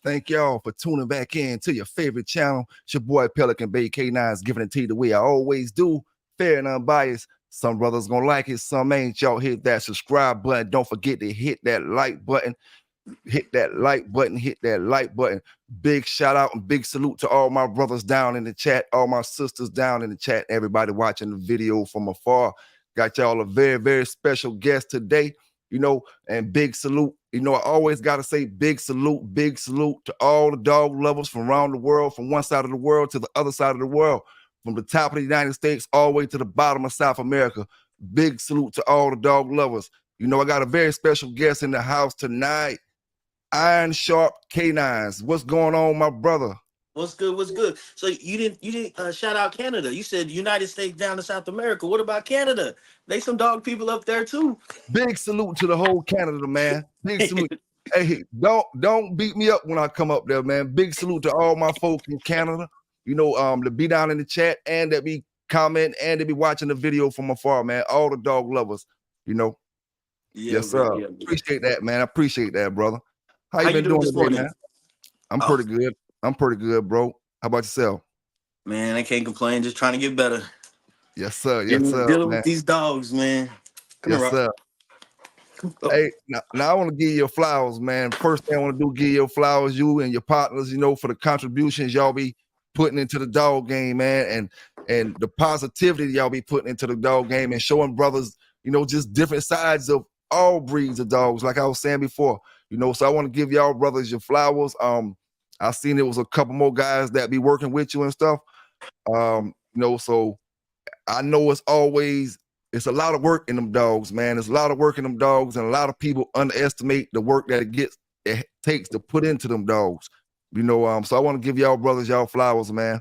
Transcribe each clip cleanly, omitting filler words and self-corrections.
Thank y'all for tuning back in to your favorite channel. It's your boy Pelican K9s giving it to you the way I always do, fair and unbiased. Some brothers gonna like it, some ain't. Y'all hit that subscribe button. Don't forget to hit that like button. Hit that like button. Hit that like button. Big shout out and big salute to all my brothers down in the chat, all my sisters down in the chat, everybody watching the video from afar. Got y'all a very, very special guest today. And big salute. I always got to say big salute to all the dog lovers from around the world, from one side of the world to the other side of the world, from the top of the United States all the way to the bottom of South America. Big salute to all the dog lovers. I got a very special guest in the house tonight, Iron Sharp K9s. What's going on, my brother? What's good? What's good? So you didn't shout out Canada. You said United States down to South America. What about Canada? They some dog people up there too. Big salute to the whole Canada, man. Big salute. Hey, don't beat me up when I come up there, man. Big salute to all my folks in Canada. To be down in the chat and that be commenting and to be watching the video from afar, man. All the dog lovers, Yeah, yes, sir. Yeah. Appreciate that, man. I appreciate that, brother. How you been doing this morning, man? I'm pretty good. I'm pretty good, bro. How about yourself? Man, I can't complain. Just trying to get better. Yes, sir. Yes, sir. Dealing with these dogs, man. Yes, sir. Hey, now I want to give you your flowers, man. First thing I want to do, give you your flowers, you and your partners, for the contributions y'all be putting into the dog game, man, and the positivity y'all be putting into the dog game and showing brothers, just different sides of all breeds of dogs, like I was saying before, So I want to give y'all brothers your flowers. I seen it was a couple more guys that be working with you and stuff. So I know it's a lot of work in them dogs, man. There's a lot of work in them dogs, and a lot of people underestimate the work that it takes to put into them dogs. So I want to give y'all brothers y'all flowers, man.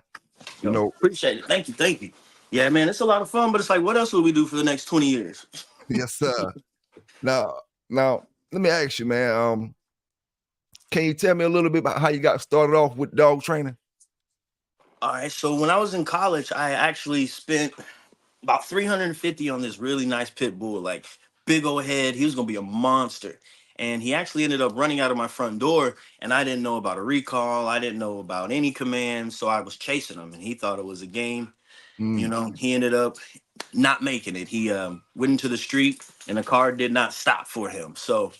Appreciate it. Thank you. Yeah, man, it's a lot of fun, but it's like, what else will we do for the next 20 years? Yes, sir. Now, let me ask you, man. Can you tell me a little bit about how you got started off with dog training? All right, so when I was in college, I actually spent about $350 on this really nice pit bull, like big old head. He was gonna be a monster. And he actually ended up running out of my front door, and I didn't know about a recall. I didn't know about any commands, so I was chasing him, and he thought it was a game. He ended up not making it. He went into the street, and the car did not stop for him. So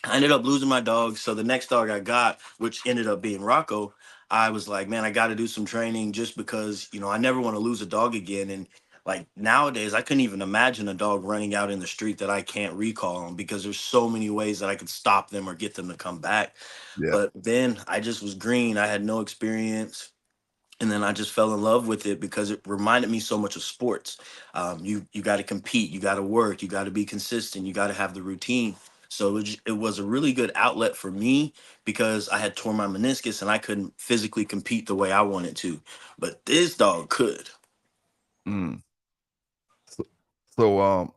I ended up losing my dog. So the next dog I got, which ended up being Rocco, I was like, man, I got to do some training just because, I never want to lose a dog again. And like nowadays, I couldn't even imagine a dog running out in the street that I can't recall on, because there's so many ways that I could stop them or get them to come back. Yeah. But then I just was green. I had no experience. And then I just fell in love with it because it reminded me so much of sports. You got to compete, you got to work, you got to be consistent, you got to have the routine. So it was a really good outlet for me because I had torn my meniscus and I couldn't physically compete the way I wanted to. But this dog could. So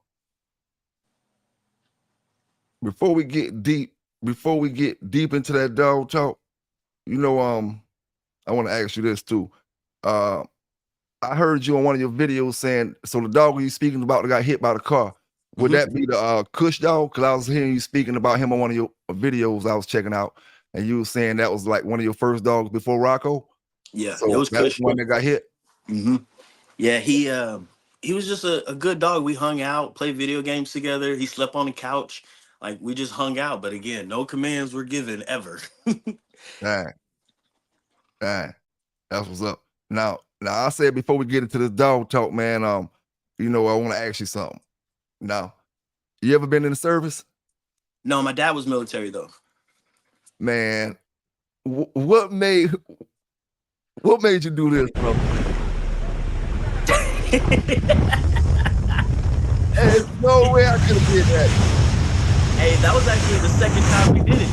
before we get deep into that dog talk, I want to ask you this too. I heard you on one of your videos saying, so the dog you speaking about that got hit by the car, would that be the Kush dog? Because I was hearing you speaking about him on one of your videos I was checking out, and you were saying that was like one of your first dogs before Rocco. Yeah, so it was Kush. One that got hit. Yeah, he was just a good dog. We hung out, played video games together. He slept on the couch. Like, we just hung out. But again, no commands were given ever. Dang. That's what's up. Now I said before we get into this dog talk, man, I want to ask you something. Now, you ever been in the service? No, my dad was military though. Man, what made you do this, bro? There's no way I could have did that. Hey, that was actually the second time we did it.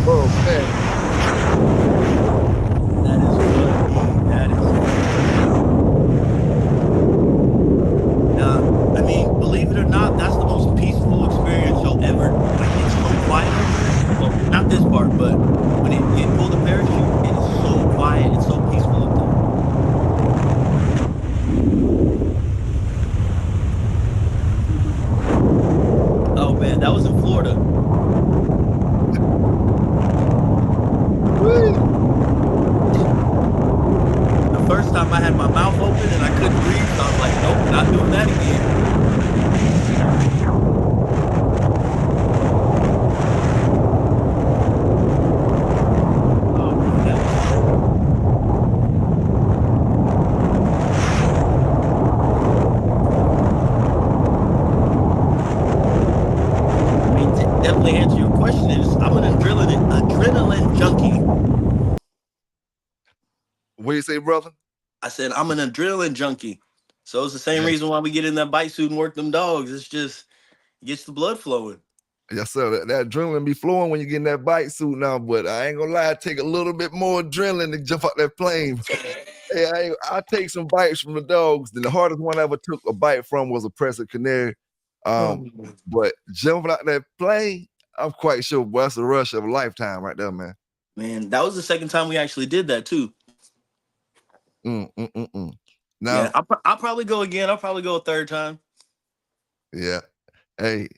Oh man. Believe it or not, that's the most peaceful experience you'll ever. Like, it's so quiet. Well, not this part, but when you pull the parachute, it is so quiet. It's so peaceful up there. Oh man, that was in Florida. time I had my mouth open and I couldn't breathe, I was like, nope, not doing that again. Oh, man, that was I mean, to definitely answer your question is I'm an adrenaline junkie. What do you say, brother? I said I'm an adrenaline junkie. So it's the same Yeah. reason why we get in that bite suit and work them dogs. It's just it gets the blood flowing. Yes, sir. That adrenaline be flowing when you get in that bite suit now, but I ain't gonna lie, it take a little bit more adrenaline to jump out that plane. Hey, I take some bites from the dogs. Then the hardest one I ever took a bite from was a Crescent Canary. But jumping out that plane, I'm quite sure, boy, that's a rush of a lifetime right there, man. Man, that was the second time we actually did that too. Now, Yeah, I'll probably go again. I'll probably go a third time. yeah. Hey,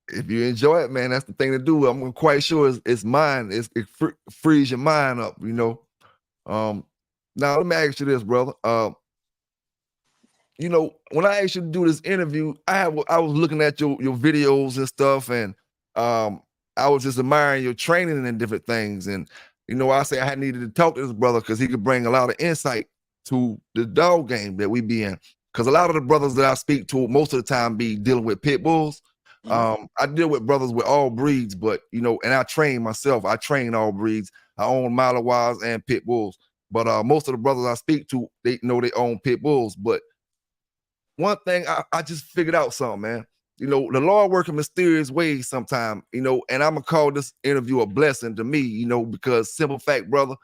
if you enjoy it, man, that's the thing to do. I'm quite sure it's mine. It frees your mind up, you know. Now let me ask you this, brother. You know, when I asked you to do this interview, I was looking at your videos and stuff, and I was just admiring your training and different things. And you know, I say I had needed to talk to this brother because he could bring a lot of insight to the dog game that we be in. Because a lot of the brothers that I speak to most of the time be dealing with pit bulls. I deal with brothers with all breeds, but you know, and I train myself. I train all breeds. I own Malawi's and pit bulls. But most of the brothers I speak to, they know they own pit bulls. But one thing I just figured out something, man. You know, the Lord work in mysterious ways sometimes, you know, and I'm gonna call this interview a blessing to me, you know, because simple fact, brother,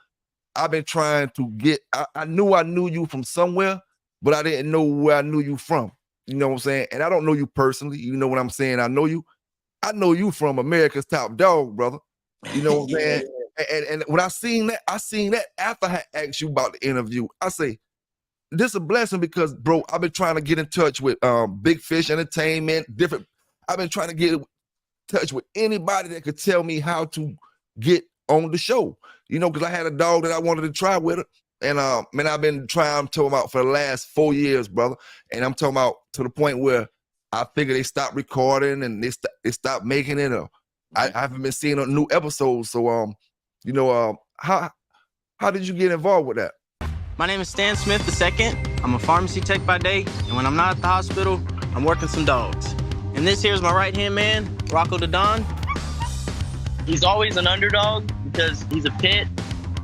I've been trying to get, I knew you from somewhere, but I didn't know where I knew you from. You know what I'm saying? And I don't know you personally. You know what I'm saying? I know you from America's Top Dog, brother. You know what I'm saying? And when I seen that after I asked you about the interview, I say, this is a blessing because, bro, I've been trying to get in touch with Big Fish Entertainment, I've been trying to get in touch with anybody that could tell me how to get on the show. You know, because I had a dog that I wanted to try with her. And man, I've been trying to talk about for the last 4 years, brother. And I'm talking about to the point where I figure they stopped recording and they stopped making it. I haven't been seeing a new episode. So you know, how did you get involved with that? My name is Stan Smith II. I'm a pharmacy tech by day, and when I'm not at the hospital, I'm working some dogs. And this here's my right-hand man, Rocco the Don. He's always an underdog because he's a pit.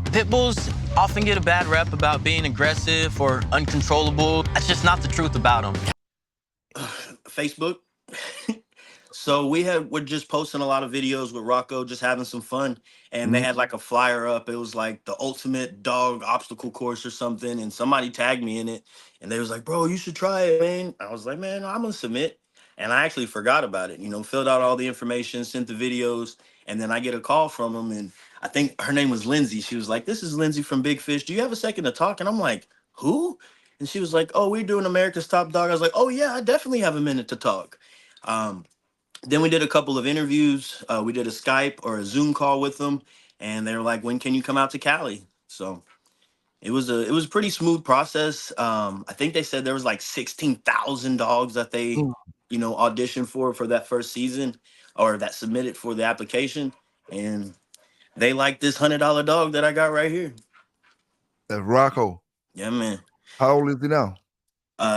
Pit bulls often get a bad rep about being aggressive or uncontrollable. That's just not the truth about them. Facebook. So we're just posting a lot of videos with Rocco, just having some fun. And they had like a flyer up. It was like the ultimate dog obstacle course or something. And somebody tagged me in it. And they was like, bro, you should try it, man. I was like, man, I'm gonna submit. And I actually forgot about it, you know, filled out all the information, sent the videos, and then I get a call from them. And I think her name was Lindsay. She was like, this is Lindsay from Big Fish. Do you have a second to talk? And I'm like, who? And she was like, oh, we're doing America's Top Dog. I was like, oh yeah, I definitely have a minute to talk. Then we did a couple of interviews. We did a Skype or a Zoom call with them, and they were like, "When can you come out to Cali?" So it was a pretty smooth process. I think they said there was like 16,000 dogs that they auditioned for that first season, or that submitted for the application, and they like this $100 dog that I got right here. That's Rocco. Yeah, man. How old is he now?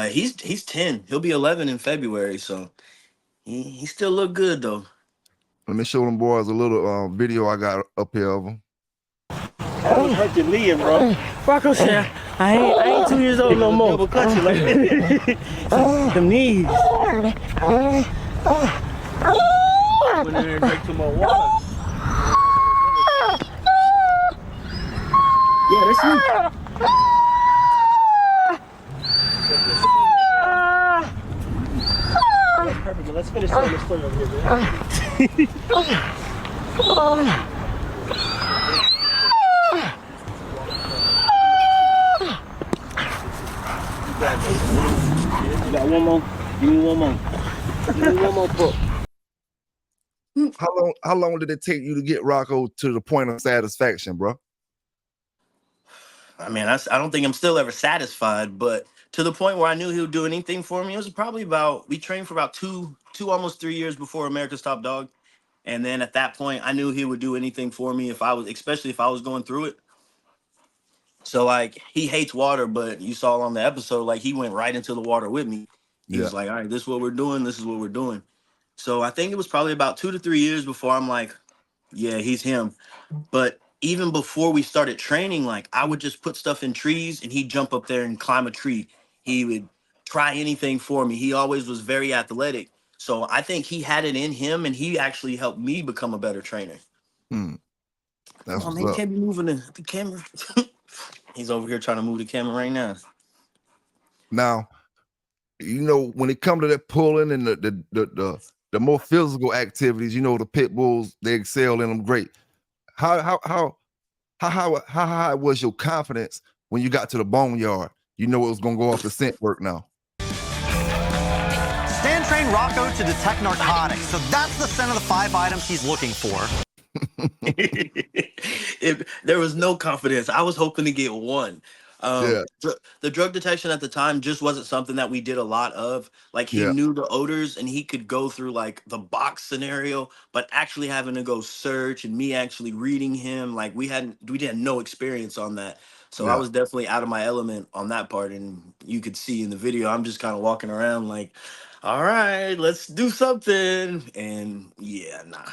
He's 10. He'll be 11 in February, so he still look good though. Let me show them boys a little video I got up here of him. That was Herculean, bro. Rocco said, I ain't 2 years old no more. Double clutch it like Them knees. went in there and drank some more water. Yeah, that's me. That's perfect, but let's finish telling this story over here, man. You got one more? Give me one more. Give me one more pull. How long did it take you to get Rocco to the point of satisfaction, bro? I mean, I don't think I'm still ever satisfied, but to the point where I knew he would do anything for me, it was probably about, we trained for about almost 3 years before America's Top Dog. And then at that point, I knew he would do anything for me if I was, especially if I was going through it. So like, he hates water, but you saw on the episode, like he went right into the water with me. He Yeah. was like, all right, this is what we're doing. This is what we're doing. So I think it was probably about 2 to 3 years before I'm like, yeah, he's him. But even before we started training, like I would just put stuff in trees and he'd jump up there and climb a tree. He would try anything for me. He always was very athletic. So I think he had it in him and he actually helped me become a better trainer. Mm, that's Come on, what's man, you up. can't be moving the camera. He's over here trying to move the camera right now. Now, you know, when it comes to that pulling and the more physical activities, you know, the pit bulls, they excel in them great. How high was your confidence when you got to the boneyard? You know it was gonna go off the scent work now. Stan trained Rocco to detect narcotics, so that's the scent of the 5 items he's looking for. There was no confidence. I was hoping to get one. Yeah. The drug detection at the time just wasn't something that we did a lot of. Like he Yeah. knew the odors and he could go through like the box scenario, but actually having to go search and me actually reading him, like we had no experience on that. So I Yeah. was definitely out of my element on that part. And you could see in the video, I'm just kind of walking around like, all right, let's do something. And yeah, nah.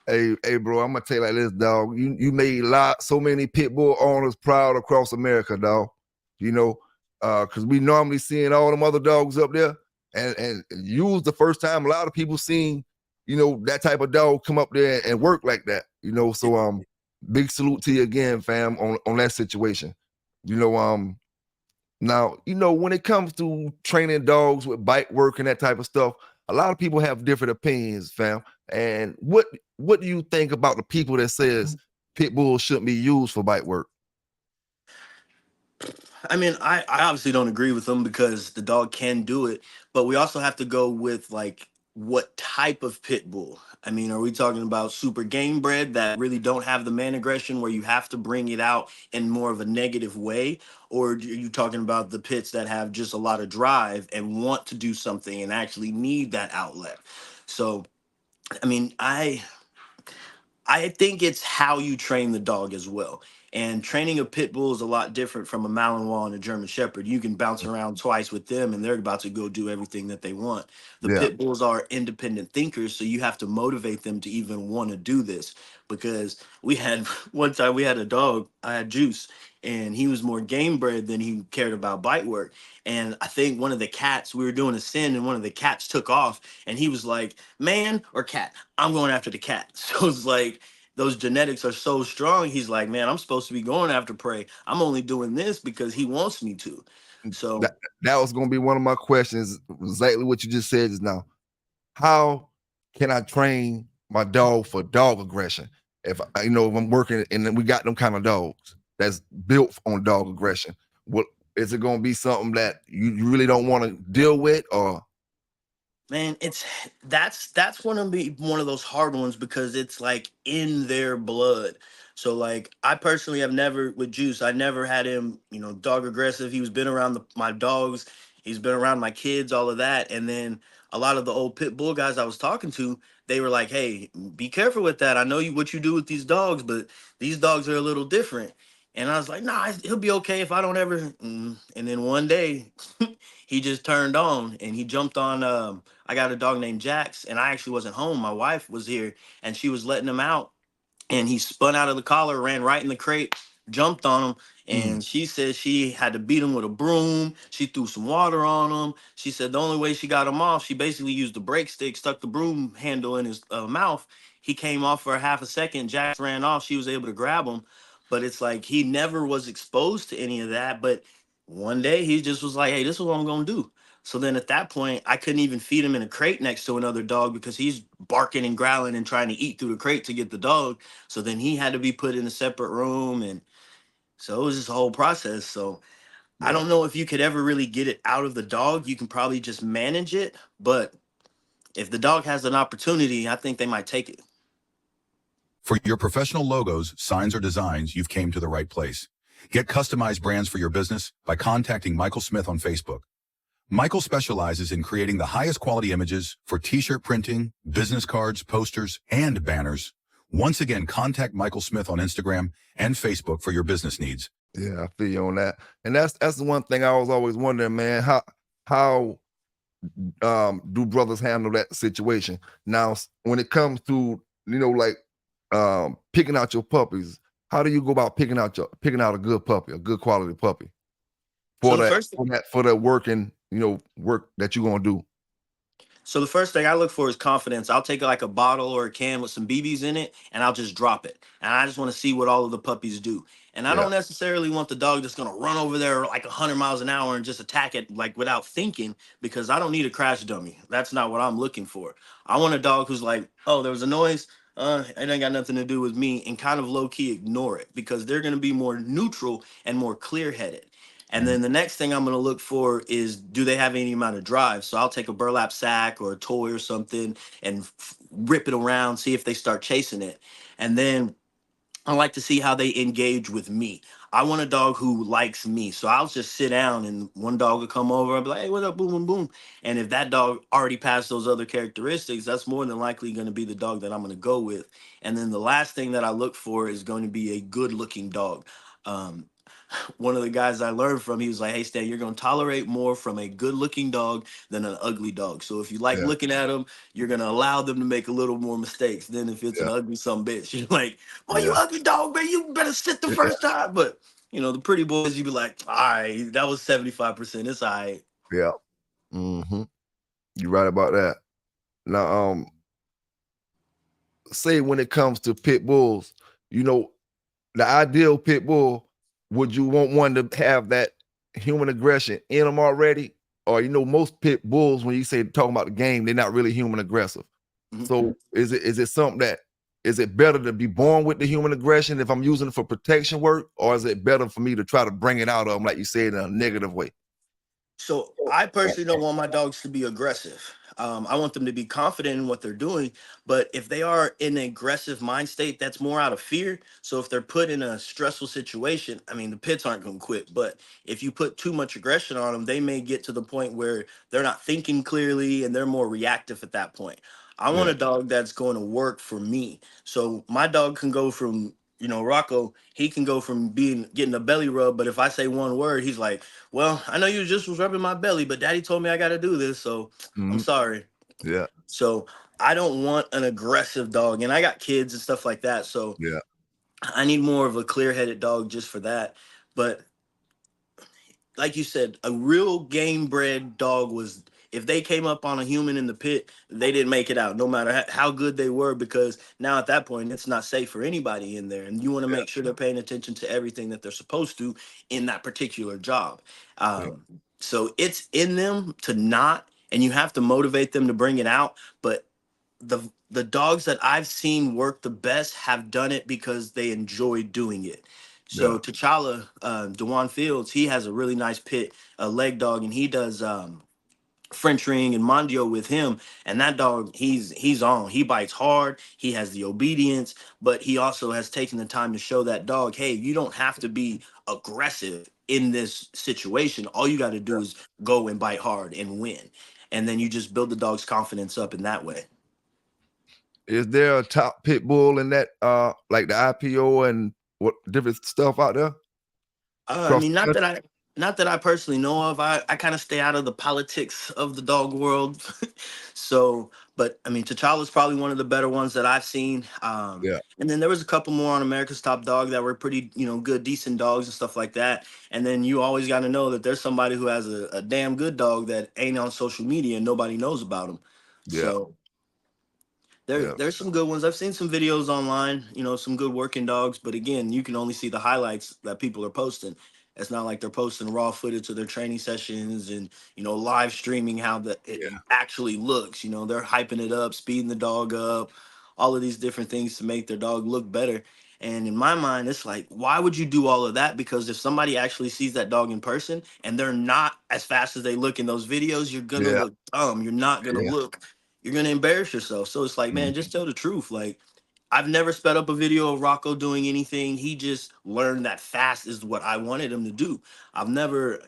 Hey, bro, I'm gonna tell you like this, dog. You made so many pit bull owners proud across America, dog. You know, because we normally seeing all them other dogs up there, and you was the first time a lot of people seen, you know, that type of dog come up there and work like that. You know, so big salute to you again, fam, on that situation. You know, now, you know, when it comes to training dogs with bite work and that type of stuff, a lot of people have different opinions, fam. And what do you think about the people that says pit bulls shouldn't be used for bite work? I mean, I obviously don't agree with them because the dog can do it, but we also have to go with like what type of pit bull. I mean, are we talking about super game bred that really don't have the man aggression where you have to bring it out in more of a negative way? Or are you talking about the pits that have just a lot of drive and want to do something and actually need that outlet? So, I mean, I think it's how you train the dog as well. And training a pit bull is a lot different from a Malinois and a German Shepherd. You can bounce around twice with them and they're about to go do everything that they want. The Yeah. pit bulls are independent thinkers, so you have to motivate them to even want to do this. Because we had one time we had a dog, I had Juice, and he was more game bred than he cared about bite work. And I think one of the cats, we were doing a sin and one of the cats took off and he was like, man or cat, I'm going after the cat. So it's like those genetics are so strong. He's like, man, I'm supposed to be going after prey. I'm only doing this because he wants me to. So That was gonna be one of my questions, exactly what you just said just now. How can I train my dog for dog aggression? If you know, if I'm working and then we got them kind of dogs that's built on dog aggression, what is it gonna be something that you really don't want to deal with, or man, that's one of those hard ones because it's like in their blood. So like I personally have never with Juice, I never had him, you know, dog aggressive. He was been around my dogs, he's been around my kids, all of that. And then a lot of the old pit bull guys I was talking to, they were like, hey, be careful with that. I know what you do with these dogs, but these dogs are a little different. And I was like, nah, he'll be okay if I don't ever. And then one day he just turned on and he jumped on I got a dog named Jax, and I actually wasn't home. My wife was here, and she was letting him out, and he spun out of the collar, ran right in the crate, jumped on him, and she said she had to beat him with a broom. She threw some water on him. She said the only way she got him off, she basically used the brake stick, stuck the broom handle in his mouth. He came off for a half a second. Jax ran off. She was able to grab him, but it's like he never was exposed to any of that. But one day he just was like, "Hey, this is what I'm gonna do." So then at that point, I couldn't even feed him in a crate next to another dog because he's barking and growling and trying to eat through the crate to get the dog. So then he had to be put in a separate room. And so it was this whole process. So I yeah. don't know if you could ever really get it out of the dog. You can probably just manage it. But if the dog has an opportunity, I think they might take it. For your professional logos, signs, or designs, you've came to the right place. Get customized brands for your business by contacting Michael Smith on Facebook. Michael specializes in creating the highest quality images for t-shirt printing, business cards, posters, and banners. Once again, contact Michael Smith on Instagram and Facebook for your business needs. Yeah, I feel you on that. And that's the one thing I was always wondering, man, how do brothers handle that situation? Now, when it comes to, like picking out your puppies, how do you go about picking out a good puppy, a good quality puppy So for the that first for that working, work that you're gonna do? So the first thing I look for is confidence. I'll take like a bottle or a can with some BBs in it and I'll just drop it. And I just want to see what all of the puppies do. And I Yeah, don't necessarily want the dog that's going to run over there like 100 miles an hour and just attack it like without thinking, because I don't need a crash dummy. That's not what I'm looking for. I want a dog who's like, oh, there was a noise. It ain't got nothing to do with me, and kind of low key ignore it, because they're going to be more neutral and more clear headed. And mhm, then the next thing I'm going to look for is, do they have any amount of drive? So I'll take a burlap sack or a toy or something and rip it around, see if they start chasing it. And then I like to see how they engage with me. I want a dog who likes me. So I'll just sit down and one dog will come over and be like, hey, what up, boom, boom, boom. And if that dog already passed those other characteristics, that's more than likely going to be the dog that I'm going to go with. And then the last thing that I look for is going to be a good looking dog. Um, One of the guys I learned from, he was like, hey, Stan, you're going to tolerate more from a good looking dog than an ugly dog. So if you like yeah, looking at them, you're going to allow them to make a little more mistakes than if it's an yeah, ugly some bitch. You're like, oh, you yeah, ugly dog, man, you better sit the yeah, first time. But, the pretty boys, you be like, all right, that was 75%. It's all right. yeah. Hmm. You're right about that. Now, say when it comes to pit bulls, you know, the ideal pit bull, would you want one to have that human aggression in them already? Or most pit bulls, when you say talking about the game, they're not really human aggressive. Mhm. So is it something that is it better to be born with the human aggression if I'm using it for protection work, or is it better for me to try to bring it out of them, like you said, in a negative way? So I personally don't want my dogs to be aggressive. I want them to be confident in what they're doing. But if they are in an aggressive mind state, that's more out of fear. So if they're put in a stressful situation, I mean, the pits aren't going to quit. But if you put too much aggression on them, they may get to the point where they're not thinking clearly and they're more reactive at that point. I want Yeah, a dog that's going to work for me. So my dog can go from, Rocco, he can go from getting a belly rub. But if I say one word, he's like, well, I know you just was rubbing my belly, but daddy told me I got to do this. So I'm mhm, sorry. yeah, So I don't want an aggressive dog. And I got kids and stuff like that. So yeah, I need more of a clear headed dog just for that. But like you said, a real game bred dog was, if they came up on a human in the pit, they didn't make it out, no matter how good they were, because now at that point, it's not safe for anybody in there. And you want to yeah, make sure they're paying attention to everything that they're supposed to in that particular job. yeah, So it's in them to not, and you have to motivate them to bring it out. But the dogs that I've seen work the best have done it because they enjoy doing it. yeah, So T'Challa, Dewan Fields, he has a really nice pit, a leg dog, and he does French ring and Mondio with him. And that dog, he's on. He bites hard. He has the obedience, but he also has taken the time to show that dog, hey, you don't have to be aggressive in this situation. All you got to do is go and bite hard and win. And then you just build the dog's confidence up in that way. Is there a top pit bull in that, like the IPO and what different stuff out there I across mean, the country? not that I personally know of. I kind of stay out of the politics of the dog world. So, but I mean, T'Challa's probably one of the better ones that I've seen. Yeah, And then there was a couple more on America's Top Dog that were pretty, good, decent dogs and stuff like that. And then you always got to know that there's somebody who has a damn good dog that ain't on social media and nobody knows about him. yeah, So yeah, there's some good ones. I've seen some videos online, some good working dogs, but again, you can only see the highlights that people are posting. It's not like they're posting raw footage of their training sessions and, live streaming how it yeah, actually looks. They're hyping it up, speeding the dog up, all of these different things to make their dog look better. And in my mind, it's like, why would you do all of that? Because if somebody actually sees that dog in person and they're not as fast as they look in those videos, you're gonna yeah, look dumb. You're not gonna yeah. look, you're gonna embarrass yourself. So it's like, Mhm. man, just tell the truth. Like, I've never sped up a video of Rocco doing anything. He just learned that fast is what I wanted him to do. I've never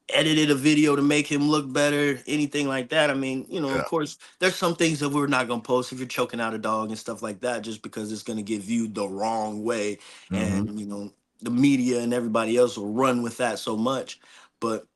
edited a video to make him look better, anything like that. I mean, Yeah. of course, there's some things that we're not gonna post if you're choking out a dog and stuff like that, just because it's gonna get viewed the wrong way, Mm-hmm. and the media and everybody else will run with that so much. But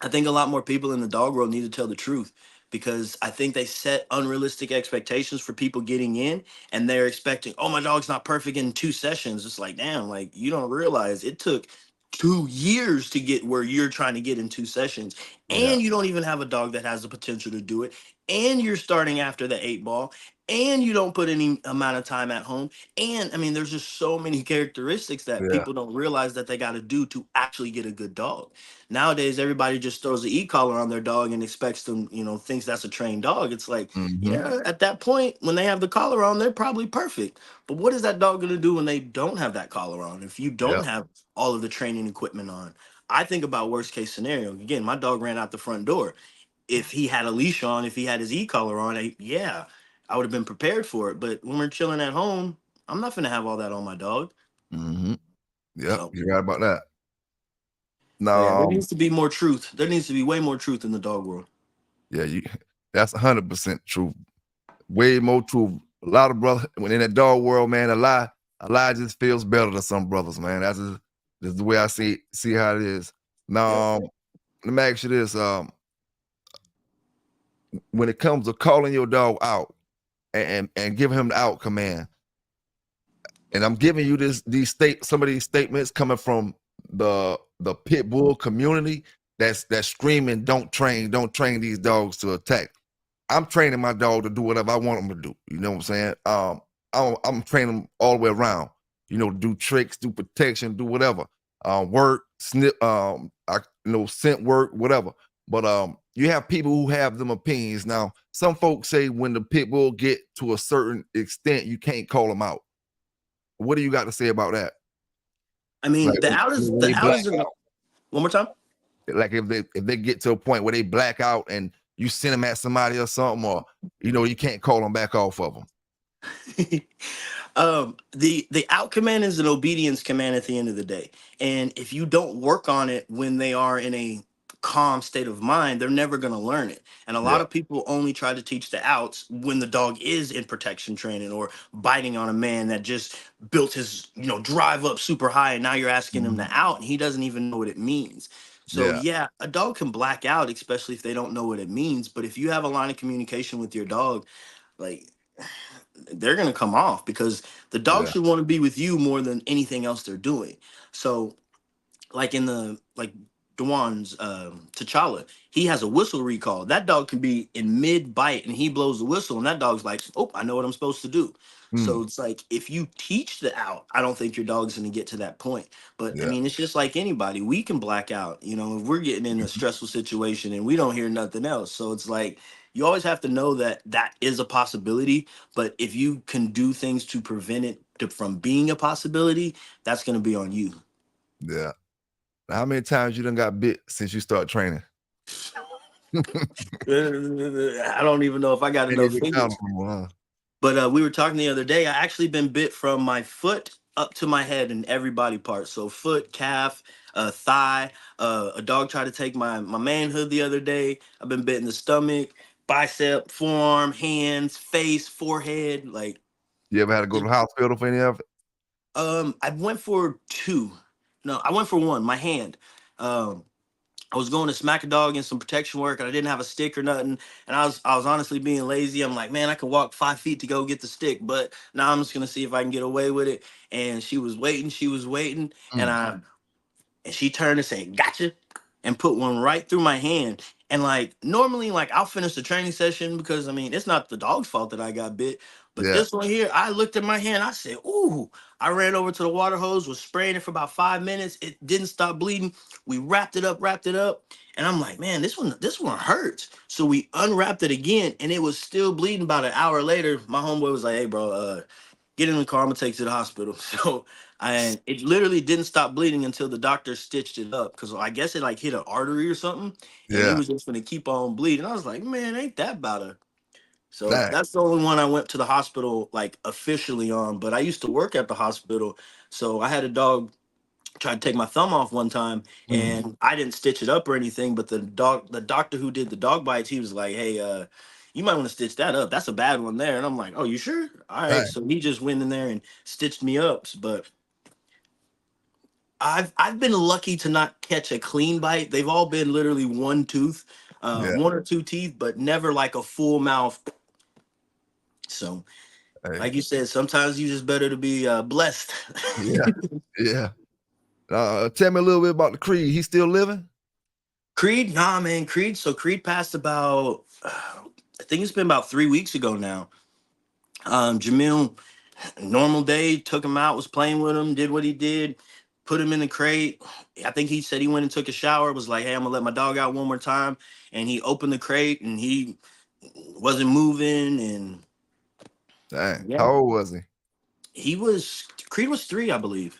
I think a lot more people in the dog world need to tell the truth, because I think they set unrealistic expectations for people getting in, and they're expecting, oh, my dog's not perfect in 2 sessions. It's like, damn, like you don't realize it took 2 years to get where you're trying to get in 2 sessions, Yeah. and you don't even have a dog that has the potential to do it, and you're starting after the 8 ball, and you don't put any amount of time at home. And I mean, there's just so many characteristics that Yeah. people don't realize that they got to do to actually get a good dog. Nowadays, everybody just throws an e-collar on their dog and expects them, thinks that's a trained dog. It's like, Mm-hmm. yeah, at that point, when they have the collar on, they're probably perfect. But what is that dog going to do when they don't have that collar on? If you Yeah. don't have all of the training equipment on, I think about worst case scenario. Again, my dog ran out the front door. If he had a leash on, if he had his e-collar on, yeah, I would have been prepared for it. But when we're chilling at home, I'm not going to have all that on my dog. Mm-hmm. Yep. So, You're right about that. so yeah, there No. needs to be more truth. There needs to be way more truth in the dog world. Yeah. That's 100% true. Way more true. A lot of brothers when in that dog world, man, a lie just feels better to some brothers, man. That's the way I see how it is. Yep. Now, let me ask you this: when it comes to calling your dog out and giving him the out command, and I'm giving you some of these statements coming from the pit bull community that's screaming, don't train these dogs to attack. I'm training my dog to do whatever I want him to do. You know what I'm saying? I'm training him all the way around. Do tricks, do protection, do whatever. Work, snip, scent work, whatever. But you have people who have them opinions. Now, some folks say when the pit bull get to a certain extent, you can't call them out. What do you got to say about that? I mean, Like the out is when the they out black is out. one more time. Like if they get to a point where they black out and you send them at somebody or something, or you can't call them back off of them. The out command is an obedience command at the end of the day, and if you don't work on it when they are in a calm state of mind, they're never going to learn it. And a lot Yeah. of people only try to teach the outs when the dog is in protection training or biting on a man that just built his drive up super high, and now you're asking him to Mhm. out and he doesn't even know what it means. So Yeah. yeah, a dog can black out, especially if they don't know what it means. But if you have a line of communication with your dog, like, they're going to come off, because the dog Yeah. should want to be with you more than anything else they're doing. So like in the like Dewan's T'Challa, he has a whistle recall. That dog can be in mid bite and he blows the whistle, and that dog's like, oh, I know what I'm supposed to do. Mm. So it's like, if you teach the out, I don't think your dog's going to get to that point. But I Yeah. mean, it's just like anybody. We can black out, if we're getting in a Mhm. stressful situation and we don't hear nothing else. So it's like, you always have to know that that is a possibility. But if you can do things to prevent it from being a possibility, that's going to be on you. Yeah. Now, how many times you done got bit since you start training? I don't even know if I got Can't enough even count fingers. 'em no more, huh? But we were talking the other day. I actually been bit from my foot up to my head in every body part. So foot, calf, thigh. A dog tried to take my manhood the other day. I've been bit in the stomach, bicep, forearm, hands, face, forehead. Like, You ever had to go to the hospital for any of it? I went for two. No, I went for one. My hand. Um, I was going to smack a dog in some protection work, and I didn't have a stick or nothing. And I was honestly being lazy. I'm like, man, I could walk 5 feet to go get the stick, but now I'm just gonna see if I can get away with it. And she was waiting, and Mm. she turned and said, "Gotcha," and put one right through my hand. And like, normally, like, I'll finish the training session, because I mean, it's not the dog's fault that I got bit. But Yeah. this one here, I looked at my hand, I said, "Ooh." I ran over to the water hose, was spraying it for about 5 minutes. It didn't stop bleeding. We wrapped it up. And I'm like, man, this one hurts. So we unwrapped it again, and it was still bleeding. About an hour later, my homeboy was like, "Hey, bro, get in the car. I'm gonna take you to the hospital." So and it literally didn't stop bleeding until the doctor stitched it up, because I guess it like hit an artery or something, and it Yeah. was just gonna keep on bleeding. I was like, man, ain't that about a So Dang. that's the only one I went to the hospital like officially on. But I used to work at the hospital, so I had a dog tried to take my thumb off one time, Mm. and I didn't stitch it up or anything. But the doctor who did the dog bites, he was like, "Hey, you might want to stitch that up. That's a bad one there." And I'm like, "Oh, you sure? All right." Dang. So he just went in there and stitched me up. But I've been lucky to not catch a clean bite. They've all been literally one tooth, Yeah. one or two teeth, but never like a full mouth. So, Hey. like you said, sometimes you just better to be blessed. Yeah. Yeah. Tell me a little bit about the Creed. He still living? Creed, nah, man, Creed. So Creed passed about, I think it's been about 3 weeks ago now. Jamil, normal day, took him out, was playing with him, did what he did, put him in the crate. I think he said he went and took a shower, was like, "Hey, I'm gonna let my dog out one more time." And he opened the crate and he wasn't moving. And Dang. yeah, How old was he? Creed was 3, I believe.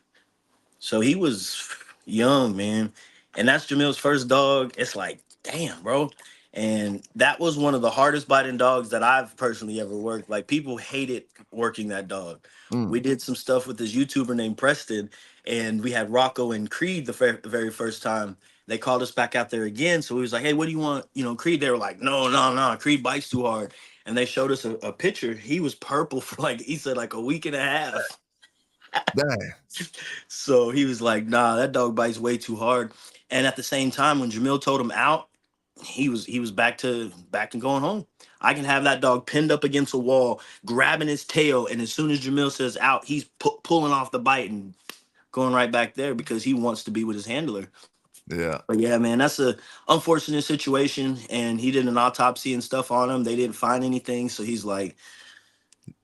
So he was young, man. And that's Jamil's first dog. It's like, damn, bro. And that was one of the hardest biting dogs that I've personally ever worked. Like, people hated working that dog. Mm. We did some stuff with this YouTuber named Preston, and we had Rocco and Creed the very first time. They called us back out there again. So we was like, "Hey, what do you want?" Creed. They were like, "No, no, no. Creed bites too hard." And they showed us a picture. He was purple for like, he said, like a week and a half. Dang. So he was like, "Nah, that dog bites way too hard." And at the same time, when Jamil told him out, he was back to going home. I can have that dog pinned up against a wall, grabbing his tail, and as soon as Jamil says out, he's pulling off the bite and going right back there because he wants to be with his handler. Yeah. But yeah, man, that's a unfortunate situation. And he did an autopsy and stuff on him. They didn't find anything, so he's like,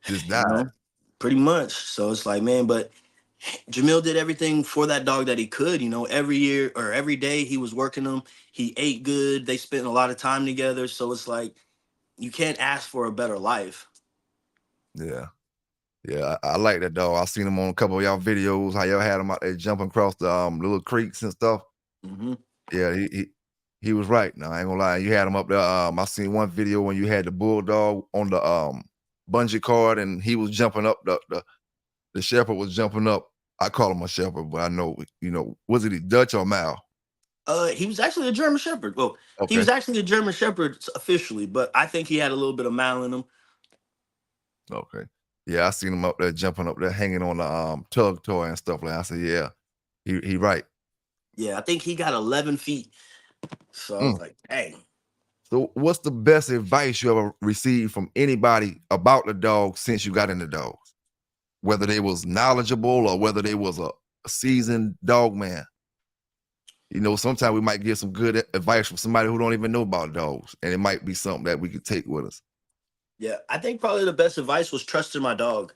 Just you died. know, pretty much. So it's like, man, but Jamil did everything for that dog that he could. Every year or every day he was working him. He ate good. They spent a lot of time together. So it's like you can't ask for a better life. Yeah. Yeah. I like that dog. I seen him on a couple of y'all videos, how y'all had him out there jumping across the little creeks and stuff. Hmm. Yeah, he was right. No, I ain't gonna lie. You had him up there. I seen one video when you had the bulldog on the bungee cord and he was jumping up. The shepherd was jumping up. I call him a shepherd, but I know, was it Dutch or Mal? He was actually a German Shepherd. Well, he Okay. was actually a German Shepherd officially, but I think he had a little bit of mal in him. Okay. Yeah, I seen him up there jumping up there, hanging on the tug toy and stuff like that. I said, yeah, he right. Yeah, I think he got 11 feet. So I was Mm. like, dang. So what's the best advice you ever received from anybody about the dog since you got into dogs? Whether they was knowledgeable or whether they was a seasoned dog man. Sometimes we might get some good advice from somebody who don't even know about dogs, and it might be something that we could take with us. Yeah, I think probably the best advice was trusting my dog.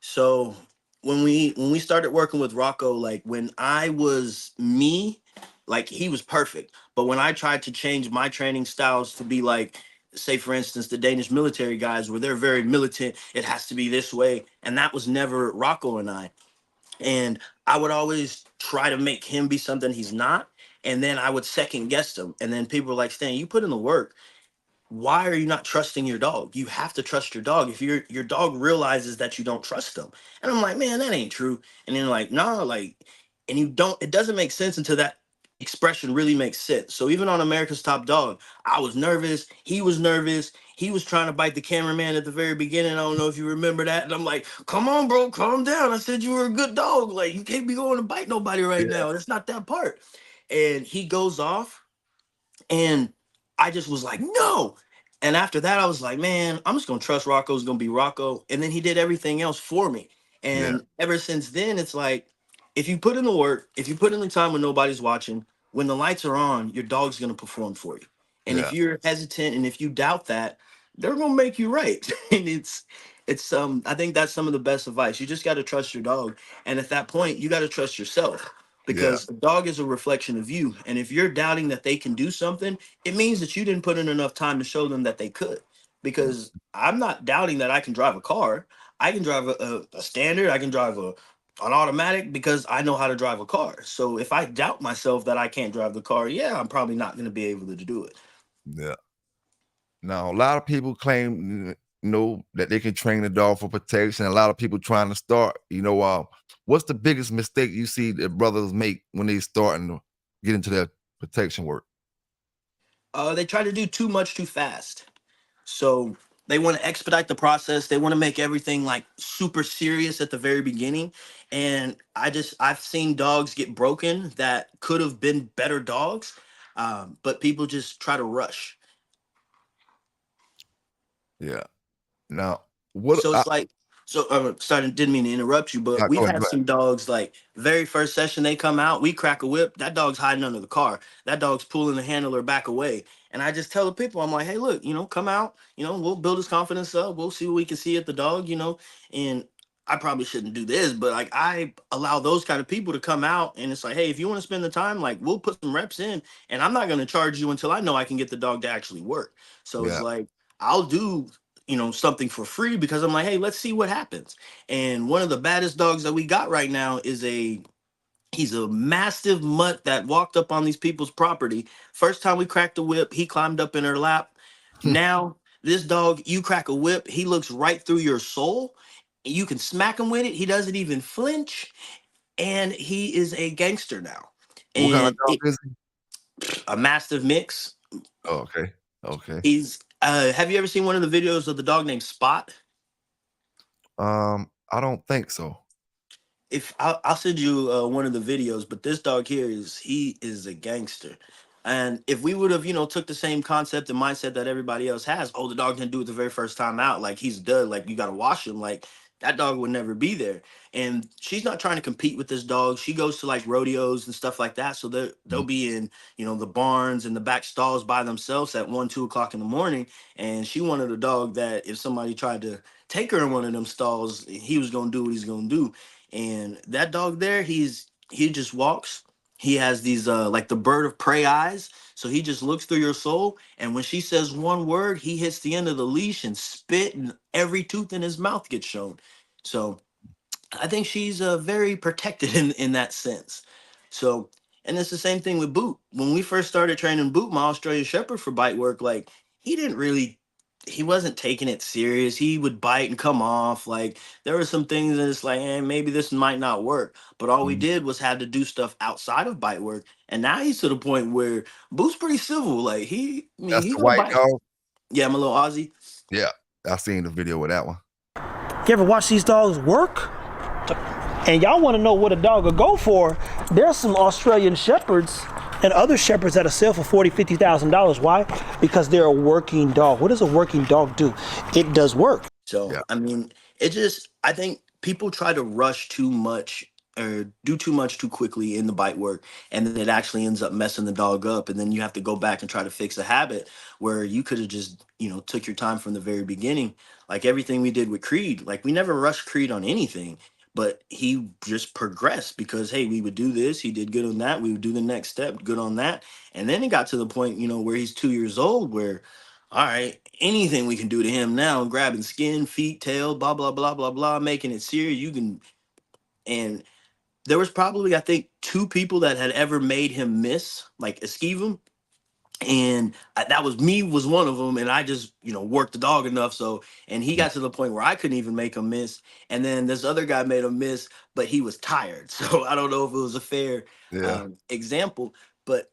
So when we started working with Rocco, like when I was me, like he was perfect. But when I tried to change my training styles to be like, say for instance, the Danish military guys where they're very militant, it has to be this way. And that was never Rocco and I. And I would always try to make him be something he's not. And then I would second guess him. And then people were like, "Stan, you put in the work. Why are you not trusting your dog? You have to trust your dog. If your dog realizes that you don't trust them." And I'm like, "Man, that ain't true." And then like, "No, like," and it doesn't make sense until that expression really makes sense. So even on America's Top Dog, I was nervous. He was nervous. He was trying to bite the cameraman at the very beginning. I don't know if you remember that. And I'm like, "Come on, bro, calm down. I said you were a good dog. Like, you can't be going to bite nobody right Yeah, now. It's not that part." And he goes off and I just was like, "No." And after that, I was like, "Man, I'm just gonna trust Rocco's gonna be Rocco." And then he did everything else for me. yeah, And ever since then, it's like, if you put in the work, if you put in the time when nobody's watching, when the lights are on, your dog's gonna perform for you. And if yeah, you're hesitant and if you doubt that, they're gonna make you right. And it's I think that's some of the best advice. You just gotta trust your dog. And at that point, you gotta trust yourself yeah, because a dog is a reflection of you. And if you're doubting that they can do something, it means that you didn't put in enough time to show them that they could. Because I'm not doubting that I can drive a car. I can drive a standard. I can drive an automatic because I know how to drive a car. So if I doubt myself that I can't drive the car, yeah, I'm probably not going to be able to do it. yeah. Now, a lot of people claim that they can train the dog for protection. A lot of people trying to start, what's the biggest mistake you see that brothers make when they starting to get into their protection work? They try to do too much too fast. So they want to expedite the process. They want to make everything like super serious at the very beginning. And I've seen dogs get broken that could have been better dogs, but people just try to rush. Yeah. Now, what? So it's like, so sorry, didn't mean to interrupt you, but Go we've ahead, had go ahead. some dogs like very first session they come out, we crack a whip, that dog's hiding under the car, that dog's pulling the handler back away, and I just tell the people, I'm like, hey, look, come out, we'll build his confidence up, we'll see what we can see at the dog, and I probably shouldn't do this, but like I allow those kind of people to come out, and it's like, hey, if you want to spend the time, like we'll put some reps in, and I'm not going to charge you until I know I can get the dog to actually work. So it's Yeah. like I'll do something for free because I'm like, hey, let's see what happens. And one of the baddest dogs that we got right now is he's a mastiff mutt that walked up on these people's property. First time we cracked the whip, he climbed up in her lap. Now this dog, you crack a whip, he looks right through your soul. You can smack him with it. He doesn't even flinch, and he is a gangster now. What kind of And dog is he? a mastiff mix. Oh, okay. Okay. He's have you ever seen one of the videos of the dog named Spot? I don't think so. If I'll send you one of the videos, but this dog here he is a gangster. And if we would have took the same concept and mindset that everybody else has, oh, the dog didn't do it the very first time out, like he's done, like you got to wash him, like that dog would never be there. And she's not trying to compete with this dog. She goes to like rodeos and stuff like that, so they'll Mhm. be in the barns and the back stalls by themselves at 1, 2 o'clock in the morning. And she wanted a dog that if somebody tried to take her in one of them stalls, he was gonna do what he's gonna do. And that dog there, he just walks. He has these like the bird of prey eyes. So he just looks through your soul. And when she says one word, he hits the end of the leash and spit, and every tooth in his mouth gets shown. So I think she's very protected in that sense. So, and it's the same thing with Boot. When we first started training Boot, my Australian Shepherd, for bite work, like he didn't really, he wasn't taking it serious. He would bite and come off. Like there were some things that it's like, maybe this might not work. But all we Mhm. did was had to do stuff outside of bite work. And now he's to the point where Boot's pretty civil. Like That's he the gonna white bite. dog. Yeah, I'm a little Aussie. Yeah, I seen the video with that one. You ever watch these dogs work? And y'all want to know what a dog will go for? There's some Australian Shepherds and other Shepherds that'll sell for $40,000, $50,000. Why? Because they're a working dog. What does a working dog do? It does work. So Yeah. I mean, I think people try to rush too much or do too much too quickly in the bite work, and then it actually ends up messing the dog up, and then you have to go back and try to fix a habit where you could have just took your time from the very beginning. Like everything we did with Creed, like we never rushed Creed on anything, but he just progressed because hey, we would do this, he did good on that, we would do the next step, good on that, and then it got to the point where he's 2 years old where all right, anything we can do to him now, grabbing skin, feet, tail, blah, blah, blah, blah, blah, making it serious. You can, and there was probably, I think, two people that had ever made him miss, like esquive him. And that was me, was one of them. And I just, worked the dog enough. So, and he got to the point where I couldn't even make him miss. And then this other guy made him miss, but he was tired. So I don't know if it was a fair Yeah. example, but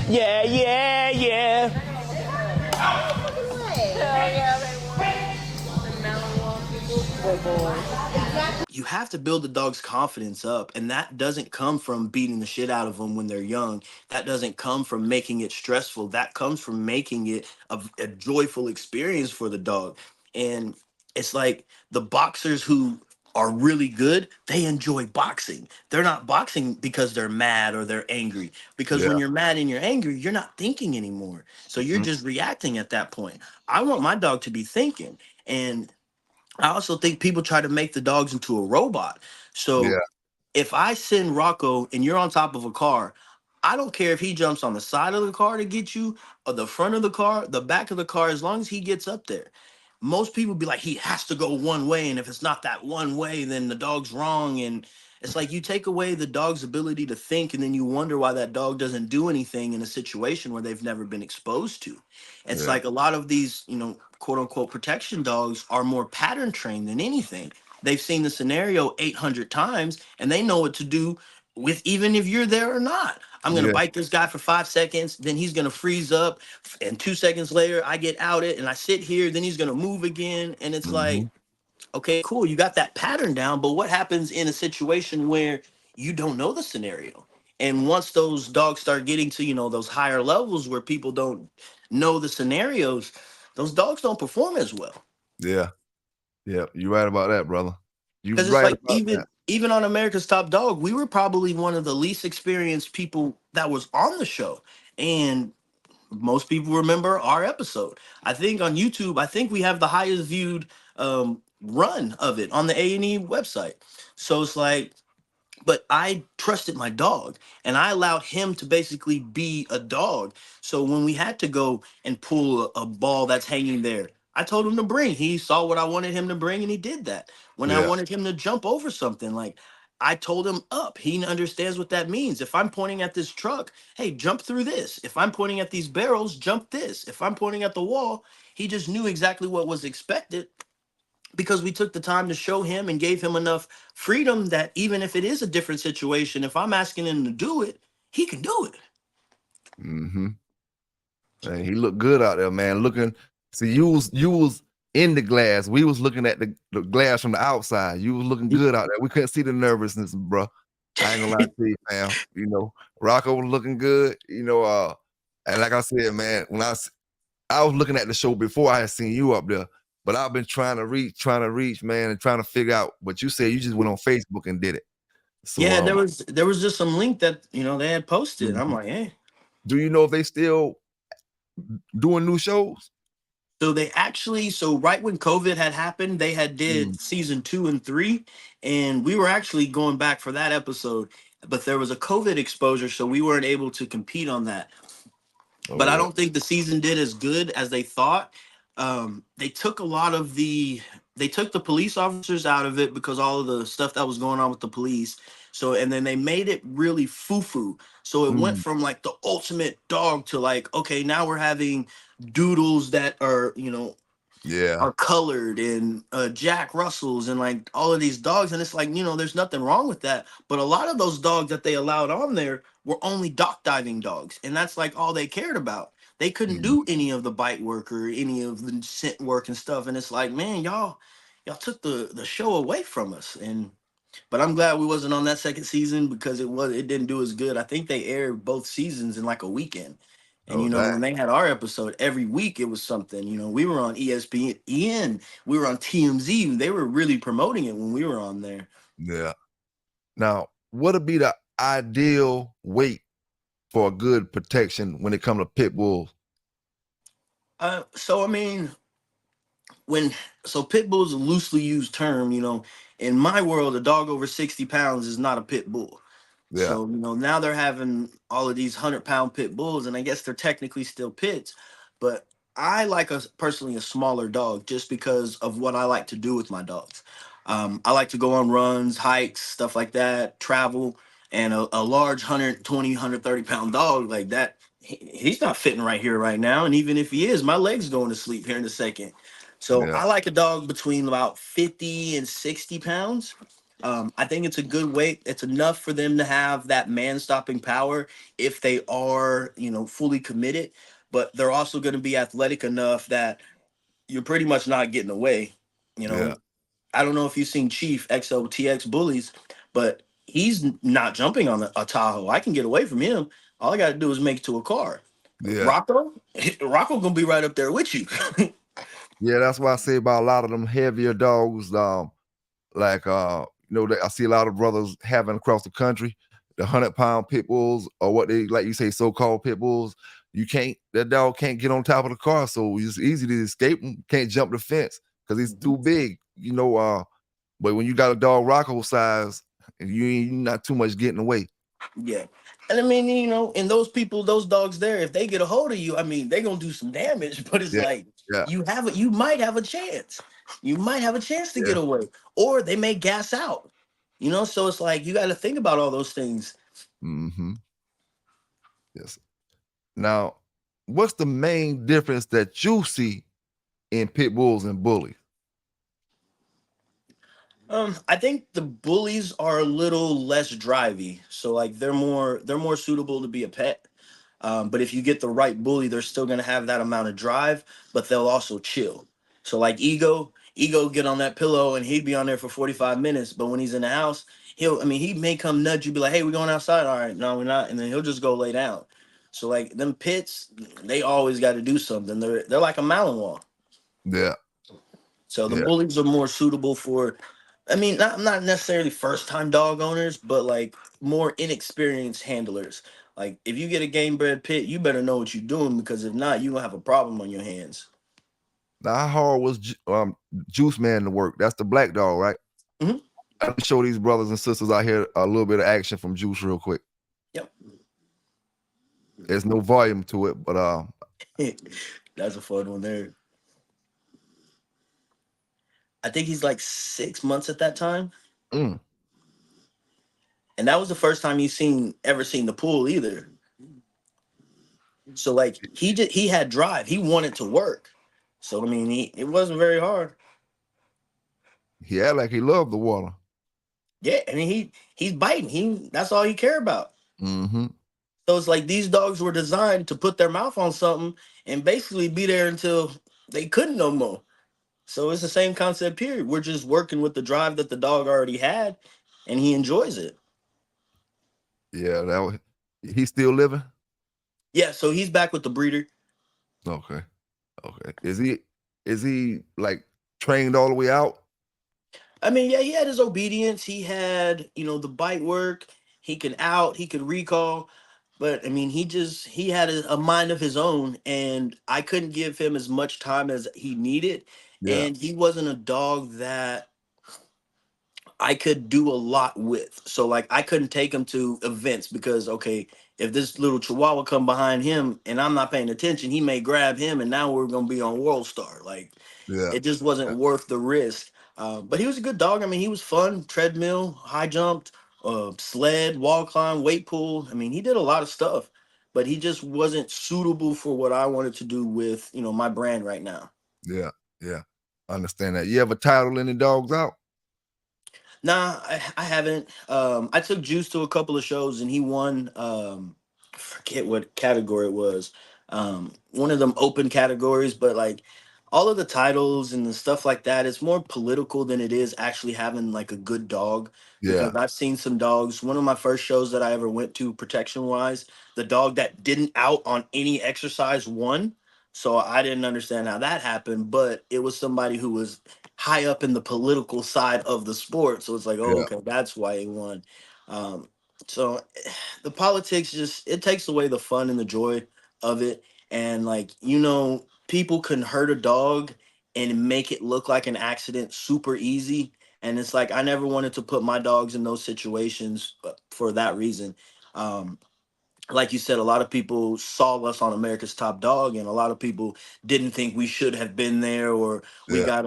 Yeah, yeah, yeah. you have to build the dog's confidence up, and that doesn't come from beating the shit out of them when they're young. That doesn't come from making it stressful. That comes from making it a joyful experience for the dog. And it's like the boxers who are really good, they enjoy boxing. They're not boxing because they're mad or they're angry, because when Yeah. you're mad and you're angry, you're not thinking anymore, so you're Mhm. just reacting at that point. I want my dog to be thinking. And I also think people try to make the dogs into a robot. Yeah. So if I send Rocco and you're on top of a car, I don't care if he jumps on the side of the car to get you or the front of the car, the back of the car, as long as he gets up there. Most people be like, he has to go one way. And if it's not that one way, then the dog's wrong. And It's like you take away the dog's ability to think, and then you wonder why that dog doesn't do anything in a situation where they've never been exposed to. It's Yeah. like a lot of these, quote unquote protection dogs are more pattern trained than anything. They've seen the scenario 800 times and they know what to do with, even if you're there or not. I'm going to Yeah. bite this guy for 5 seconds, then he's going to freeze up. And 2 seconds later, I get out it and I sit here, then he's going to move again. And it's Hmm. like, okay, cool. You got that pattern down, but what happens in a situation where you don't know the scenario? And once those dogs start getting to, those higher levels where people don't know the scenarios, those dogs don't perform as well. Yeah. Yeah. You're right about that, brother. You Because it's right like about that. even on America's Top Dog, we were probably one of the least experienced people that was on the show. And most people remember our episode. I think on YouTube, I think we have the highest viewed run of it on the A&E website. So it's like, but I trusted my dog and I allowed him to basically be a dog. So when we had to go and pull a ball that's hanging there, I told him to bring. He saw what I wanted him to bring and he did that. When I Yeah. wanted him to jump over something, like I told him up. He understands what that means. If I'm pointing at this truck, hey, jump through this. If I'm pointing at these barrels, jump this. If I'm pointing at the wall, he just knew exactly what was expected because we took the time to show him and gave him enough freedom that even if it is a different situation, if I'm asking him to do it, he can do it. Hmm. And he looked good out there, man. Looking, see, you was in the glass. We was looking at the glass from the outside. You was looking good out there. We couldn't see the nervousness, bro. I ain't gonna lie to you, man. Rocco was looking good. And like I said, man, when I was looking at the show before I had seen you up there, but I've been trying to reach, man, and trying to figure out. But you said you just went on Facebook and did it. So, Yeah, there was just some link that they had posted. I'm mhm. like, hey. Do you know if they still doing new shows? So they actually, so right when COVID had happened, they had Mm. did season 2 and 3, and we were actually going back for that episode, but there was a COVID exposure, so we weren't able to compete on that. But I Oh, don't think the season did as good as they thought. They took a lot of they took the police officers out of it because all of the stuff that was going on with the police. So and then they made it really foo-foo. So it went mm, from like the ultimate dog to like, okay, now we're having doodles that are, yeah, are colored and Jack Russells and like all of these dogs. And it's like, there's nothing wrong with that. But a lot of those dogs that they allowed on there were only dock diving dogs. And that's like all they cared about. They couldn't mm. do any of the bite work or any of the scent work and stuff. And it's like, man, y'all took the show away from us. But I'm glad we wasn't on that second season because it didn't do as good. I think they aired both seasons in like a weekend. And Oh, that. when they had our episode every week, it was something. We were on ESPN, we were on TMZ. They were really promoting it when we were on there. Yeah. Now, what would be the ideal weight for a good protection when it comes to pit bulls? So I mean, when so pit bull is a loosely used term. In my world, a dog over 60 pounds is not a pit bull. Yeah. So, now they're having all of these 100-pound pit bulls, and I guess they're technically still pits, but I like personally a smaller dog just because of what I like to do with my dogs. I like to go on runs, hikes, stuff like that, travel, and a large 120, 130-pound dog like that, he's not fitting right here, right now. And even if he is, my leg's going to sleep here in a second. So Yeah. I like a dog between about 50 and 60 pounds. I think it's a good weight. It's enough for them to have that man-stopping power if they are, fully committed. But they're also going to be athletic enough that you're pretty much not getting away. You Yeah. know, I don't know if you've seen Chief XOTX Bullies, but he's not jumping on a Tahoe. I can get away from him. All I got to do is make it to a car. Yeah. Rocco, Rocco gonna be right up there with you. Yeah. That's why I say about a lot of them heavier dogs. Like that I see a lot of brothers having across the country, the 100-pound pit bulls, or what they like you say, so-called pit bulls. That dog can't get on top of the car, so it's easy to escape him. Can't jump the fence because he's too big. But when you got a dog Rocco size, and you're not too much getting away. Yeah. And I mean, and those people, those dogs there, if they get a hold of you, I mean, they're gonna do some damage, but it's Yeah, like yeah, you might have a chance. You might have a chance to yeah, get away. Or they may gas out. You know, so it's like you got to think about all those things. Mm-hmm. Yes. Now, what's the main difference that you see in pit bulls and bullies? I think the bullies are a little less drivey, so like they're more suitable to be a pet. But if you get the right bully, they're still gonna have that amount of drive, but they'll also chill. So like Ego get on that pillow and he'd be on there for 45 minutes, but when he's in the house, he may come nudge you, be like, hey, we're going outside. All right, no, we're not, and then he'll just go lay down. So like them pits, they always got to do something. They're like a Malinois. Yeah. So the Yeah. bullies are more suitable for, not necessarily first time dog owners, but like more inexperienced handlers. Like if you get a game bred pit, you better know what you're doing, because if not, you're gonna have a problem on your hands. Now, how hard was Juice Man to work? That's the black dog, right? Mhm. Let me show these brothers and sisters out here a little bit of action from Juice real quick. Yep. There's no volume to it, but That's a fun one there. I think he's like 6 months at that time. mm, And that was the first time you ever seen the pool either. So like he had drive. He wanted to work. So it wasn't very hard. he act like he loved the water. Yeah, he's biting. That's all he care about. Mm-hmm. So it's like these dogs were designed to put their mouth on something and basically be there until they couldn't no more. So it's the same concept here. We're just working with the drive that the dog already had, and he enjoys it. Yeah, that was. He's still living. Yeah, so he's back with the breeder. Okay. Okay. Is he like trained all the way out? Yeah, he had his obedience. He had, the bite work. He could out. He could recall. But he had a mind of his own, and I couldn't give him as much time as he needed. Yeah. And he wasn't a dog that I could do a lot with. So like I couldn't take him to events because, okay, if this little chihuahua come behind him and I'm not paying attention, he may grab him and now we're gonna be on World Star. Like Yeah. it just wasn't worth the risk. But he was a good dog. He was fun. Treadmill, high jumped, sled, wall climb, weight pool. He did a lot of stuff, but he just wasn't suitable for what I wanted to do with my brand right now. Yeah. Yeah. I understand that. You ever titled any dogs out? Nah, I haven't. I took Juice to a couple of shows and he won. I forget what category it was. One of them open categories, but like all of the titles and the stuff like that, it's more political than it is actually having like a good dog. Yeah. Because I've seen some dogs. One of my first shows that I ever went to, protection wise, the dog that didn't out on any exercise won. So I didn't understand how that happened, but it was somebody who was high up in the political side of the sport. So it's like, oh, Yeah. okay, that's why he won. Um, so the politics just it takes away the fun and the joy of it. And like, people can hurt a dog and make it look like an accident super easy. And it's like I never wanted to put my dogs in those situations for that reason. Um, like you said, a lot of people saw us on America's Top Dog, and a lot of people didn't think we should have been there, or we Yeah. got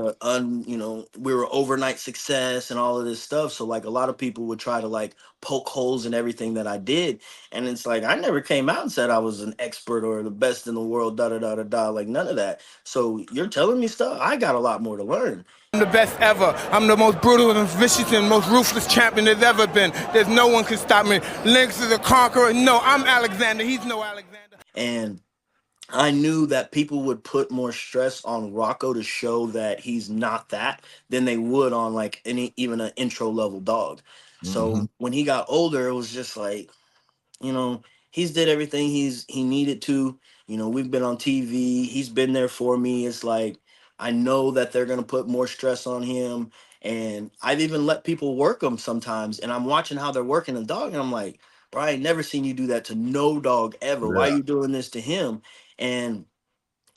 we were overnight success and all of this stuff. So like a lot of people would try to like poke holes in everything that I did, and it's like I never came out and said I was an expert or the best in the world, da da da da da, like none of that. So you're telling me stuff. I got a lot more to learn. I'm the best ever. I'm the most brutal and vicious and most ruthless champion there's ever been. There's no one can stop me. Lynx is a conqueror. No, I'm Alexander. He's no Alexander. And I knew that people would put more stress on Rocco to show that he's not that than they would on like even an intro level dog. Mm-hmm. So when he got older, it was just like, you know, he's did everything he needed to. We've been on TV. He's been there for me. It's like I know that they're gonna put more stress on him, and I've even let people work him sometimes. And I'm watching how they're working the dog, and I'm like, bro, I ain't never seen you do that to no dog ever. Why are Yeah. you doing this to him? And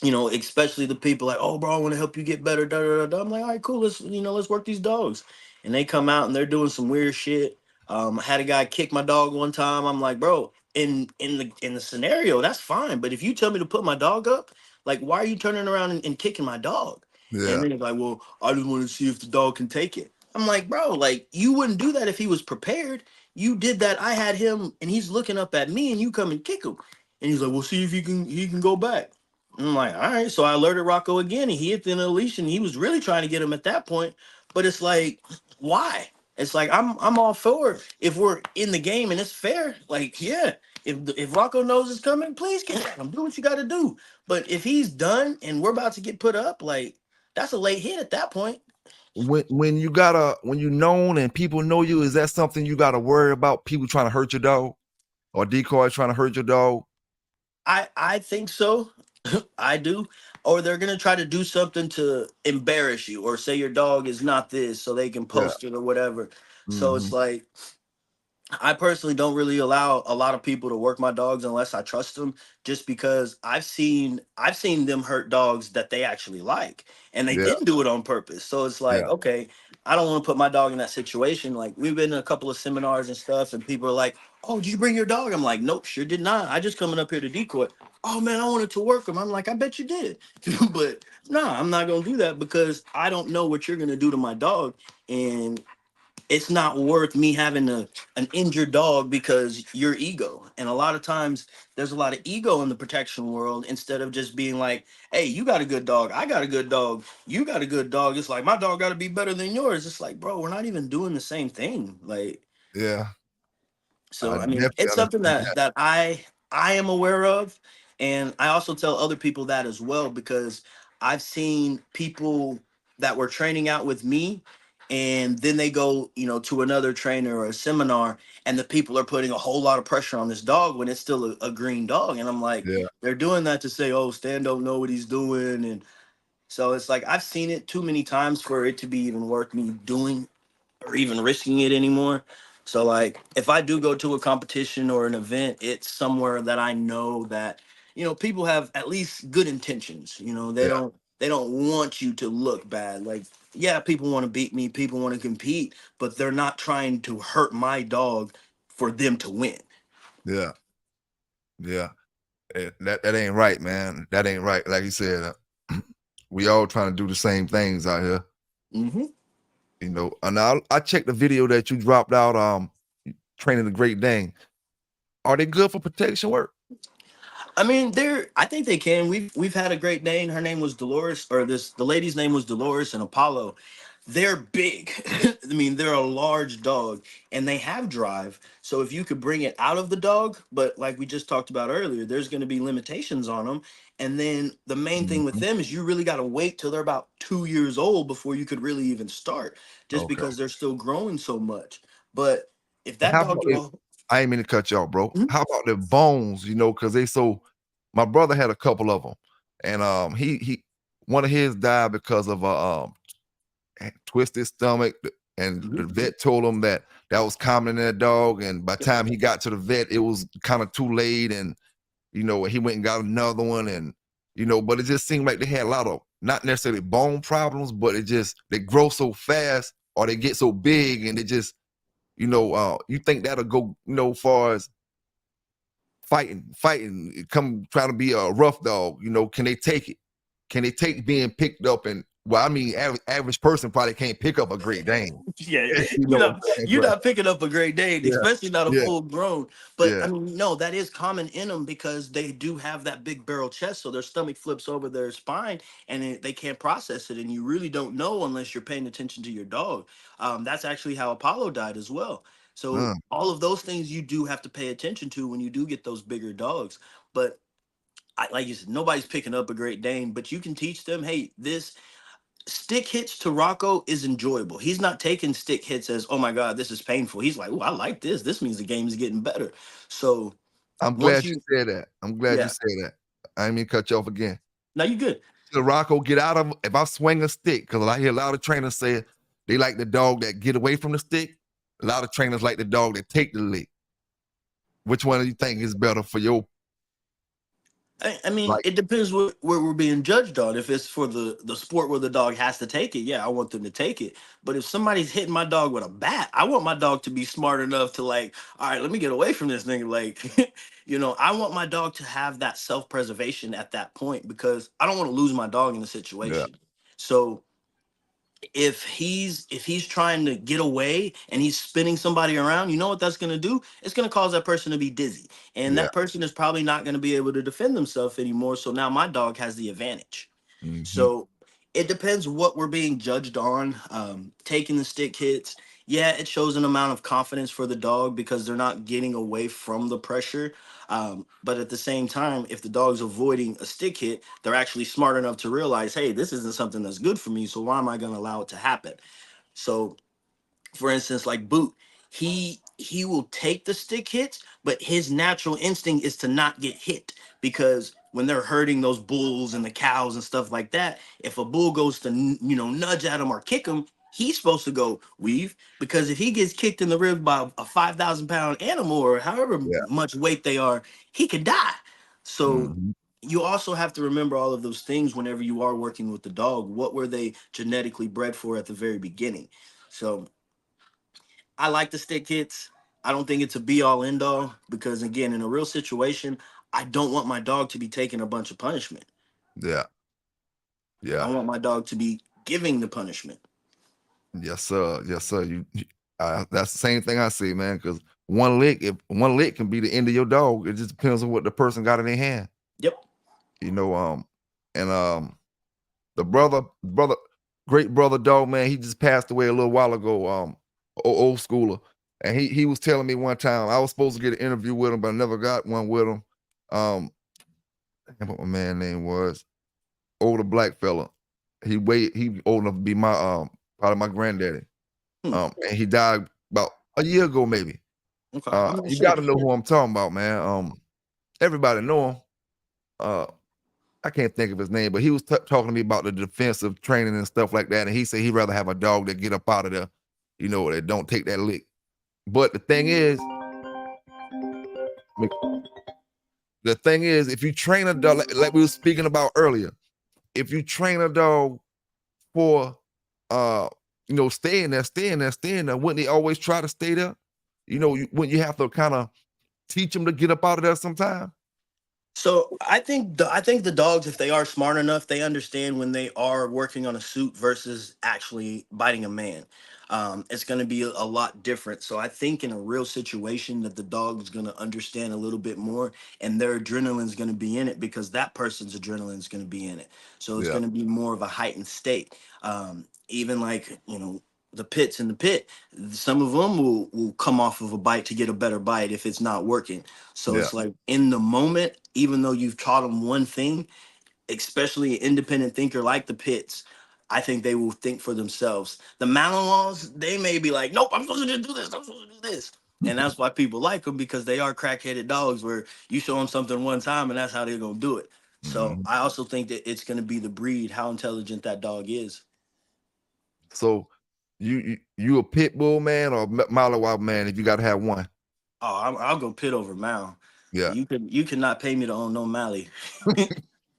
especially the people like, oh, bro, I want to help you get better. Da, da, da, da. I'm like, all right, cool. Let's work these dogs. And they come out and they're doing some weird shit. I had a guy kick my dog one time. I'm like, bro, in the scenario, that's fine. But if you tell me to put my dog up, like, why are you turning around and kicking my dog? And Yeah. then it's like, well, I just want to see if the dog can take it. I'm like, bro, like you wouldn't do that if he was prepared. You did that. I had him, and he's looking up at me, and you come and kick him, and he's like, "Well, see if he can go back." And I'm like, "All right." So I alerted Rocco again, and he hit the end of the leash, and he was really trying to get him at that point. But it's like, why? It's like I'm all for it. If we're in the game and it's fair. Like, yeah, if Rocco knows it's coming, please get him. Do what you got to do. But if he's done and we're about to get put up, like that's a late hit at that point. When you known and people know you, is that something you gotta worry about? People trying to hurt your dog, or decoys trying to hurt your dog? I think so. I do. Or they're gonna try to do something to embarrass you, or say your dog is not this, so they can Yeah. post it or whatever. So Hmm. it's like I personally don't really allow a lot of people to work my dogs unless I trust them, just because I've seen them hurt dogs that they actually like, and they Yeah. didn't do it on purpose. So it's like, Yeah. okay, I don't want to put my dog in that situation. Like we've been to a couple of seminars and stuff, and people are like, "Oh, did you bring your dog?" I'm like, "Nope, sure did not. I just coming up here to decoy." "Oh man, I wanted to work him." I'm like, "I bet you did," but no, I'm not gonna do that because I don't know what you're gonna do to my dog, and it's not worth me having an injured dog because your ego. And a lot of times there's a lot of ego in the protection world, instead of just being like, hey, you got a good dog, I got a good dog, you got a good dog. It's like my dog got to be better than yours. It's like, bro, we're not even doing the same thing. Like, Yeah. I so I mean, definitely it's something understand that that. I am aware of, and I also tell other people that as well, because I've seen people that were training out with me, and then they go, to another trainer or a seminar, and the people are putting a whole lot of pressure on this dog when it's still a green dog, and I'm like, Yeah. they're doing that to say, oh, Stan don't know what he's doing, and so it's like I've seen it too many times for it to be even worth me doing or even risking it anymore. So like if I do go to a competition or an event, it's somewhere that I know that, people have at least good intentions. They Yeah. don't want you to look bad. Like, yeah, people want to beat me, people want to compete, but they're not trying to hurt my dog for them to win. Yeah. Yeah. That ain't right, man. That ain't right. Like you said, we all trying to do the same things out here. Hmm. And I checked the video that you dropped out, training the Great Dane. Are they good for protection work? I mean, I think they can. We've had a Great Dane. Her name was Dolores, or the lady's name was Dolores and Apollo. They're big. I mean, they're a large dog, and they have drive. So if you could bring it out of the dog, but like we just talked about earlier, there's going to be limitations on them. And then the main thing with Mhm. them is you really got to wait till they're about 2 years old before you could really even start, just Okay. because they're still growing so much. But if that How dog about get it? a I ain't mean to cut you off, bro. Mhm. How about the bones? Because they so. My brother had a couple of them, and he one of his died because of a twisted stomach, and the Mhm. vet told him that that was common in that dog. And by the time he got to the vet, it was kind of too late, and he went and got another one, and but it just seemed like they had a lot of not necessarily bone problems, but it just they grow so fast or they get so big, and it just you think that'll go, far as fighting, come trying to be a rough dog, can they take it? Can they take being picked up? And well, I mean, average person probably can't pick up a Great Dane. Yeah, You know you're what I'm not saying? you're But not picking up a Great Dane, yeah, especially not a yeah, full grown. But I yeah. mean, no, that is common in them because they do have that big barrel chest, so their stomach flips over their spine, and they can't process it, and you really don't know unless you're paying attention to your dog. That's actually how Apollo died as well. So Uh, all of those things you do have to pay attention to when you do get those bigger dogs. But like you said, nobody's picking up a Great Dane, but you can teach them, hey, this stick hits to Rocco is enjoyable. He's not taking stick hits as, oh my God, this is painful. He's like, oh, I like this. This means the game is getting better. So I'm once glad you you, said that. I'm glad you yeah, said that. I ain't mean to cut you off again. now you good. The Rocco get out of if I swing a stick, because I hear a lot of trainers say they like the dog that get away from the stick. A lot of trainers like the dog that take the lick. Which one do you think is better for your I mean, like? it depends where we're being judged on. If it's for the sport where the dog has to take it, yeah, I want them to take it. But if somebody's hitting my dog with a bat, I want my dog to be smart enough to like, all right, let me get away from this thing. Like, I want my dog to have that self-preservation at that point because I don't want to lose my dog in the Yeah, situation. So if he's trying to get away and he's spinning somebody around, you know what that's going to do? It's going to cause that person to be dizzy, and Yeah. that person is probably not going to be able to defend themselves anymore. So now my dog has the advantage. Mm-hmm. So it depends what we're being judged on. Taking the stick hits, yeah, it shows an amount of confidence for the dog because they're not getting away from the pressure. But at the same time, if the dog's avoiding a stick hit, they're actually smart enough to realize, hey, this isn't something that's good for me. So why am I going to allow it to happen? So for instance, like Boot, he will take the stick hits, but his natural instinct is to not get hit because when they're hurting those bulls and the cows and stuff like that, if a bull goes to nudge at him or kick him, he's supposed to go weave because if he gets kicked in the ribs by a 5,000 pound animal or however Yeah. much weight they are, he could die. So Mm-hmm. you also have to remember all of those things whenever you are working with the dog. What were they genetically bred for at the very beginning? So I like the stick hits. I don't think it's a be all end all because again, in a real situation, I don't want my dog to be taking a bunch of punishment. Yeah. I Yeah. want my dog to be giving the punishment. Yes, sir. Yes, sir. That's the same thing I see, man. Because one lick, if one lick can be the end of your dog, it just depends on what the person got in their hand. Yep. You know, and the brother, great brother dog, man, he just passed away a little while ago. Old schooler, and he was telling me one time I was supposed to get an interview with him, but I never got one with him. I can't remember what my man name was. Older black fella. He old enough to be my probably my granddaddy. Hmm. And he died about a year ago, maybe. Okay. I'm You sorry got to to know hear. who I'm talking about, man. Everybody know him. I can't think of his name, but he was talking to me about the defensive training and stuff like that. And he said he'd rather have a dog that get up out of there, that don't take that lick. But the thing is, if you train a dog, like we were speaking about earlier, if you train a dog for, staying there, wouldn't they always try to stay there? Wouldn't you have to kind of teach them to get up out of there sometime? So I think the dogs, if they are smart enough, they understand when they are working on a suit versus actually biting a man. It's going to be a lot different. So I think in a real situation that the dog is going to understand a little bit more, and their adrenaline is going to be in it because that person's adrenaline is going to be in it. So it's Yeah, going to be more of a heightened state. Even like the pits in the pit, some of them will come off of a bite to get a better bite if it's not working. So yeah, it's like in the moment, even though you've taught them one thing, especially an independent thinker like the Pitts, I think they will think for themselves. The Malinois, they may be like, nope, I'm supposed to just do this. I'm supposed to do this. And that's why people like them because they are crack-headed dogs where you show them something one time and that's how they're going to do it. So mhm. I also think that it's going to be the breed, how intelligent that dog is. So you a pit bull man or Malinois man if you got to have one? Oh, I'll go Pit over Mal. Yeah. You cannot pay me to own no Mally.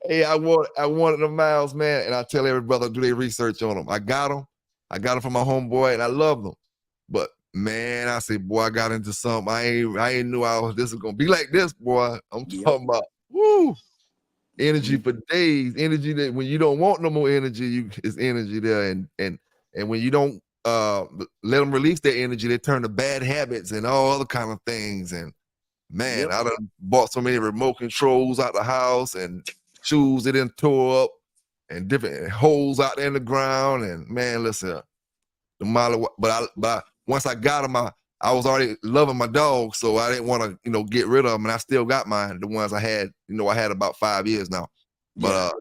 Hey, I wanted the miles, man, and I tell every brother do their research on them. I got them. I got them from my homeboy, and I love them. But man, I say, boy, I got into something. I ain't knew this was gonna be like this, boy. I'm Yep. talking about energy for days. Energy that when you don't want no more energy, it's energy there, and when you don't let them release their energy, they turn to bad habits and all other kind of things. And man, Yep. I done bought so many remote controls out the house and shoes that didn't tore up and different holes out there in the ground. And man, listen, the model, once I got them, I was already loving my dog, so I didn't want to, get rid of them. And I still got mine, the ones I had, I had about 5 years now. But Yeah.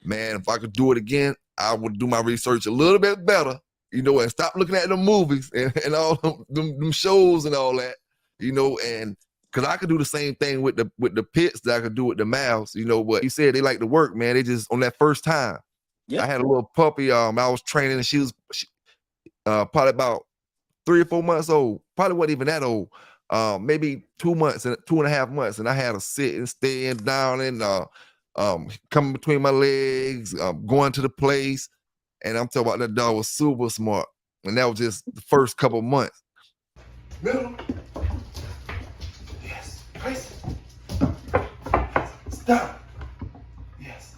man, if I could do it again, I would do my research a little bit better, and stop looking at the movies and all them shows and all that, and because I could do the same thing with the pits that I could do with the mouths, but you said they like to work, man. They just on that first time. I Yep. had a little puppy, I was training, and she was probably about 3 or 4 months old. Probably wasn't even that old. Maybe 2 months and 2.5 months, and I had her sitting, staying down, and coming between my legs, going to the place, and I'm talking about that dog was super smart, and that was just the first couple months. Middle. Yes. Place. Stop. Yes.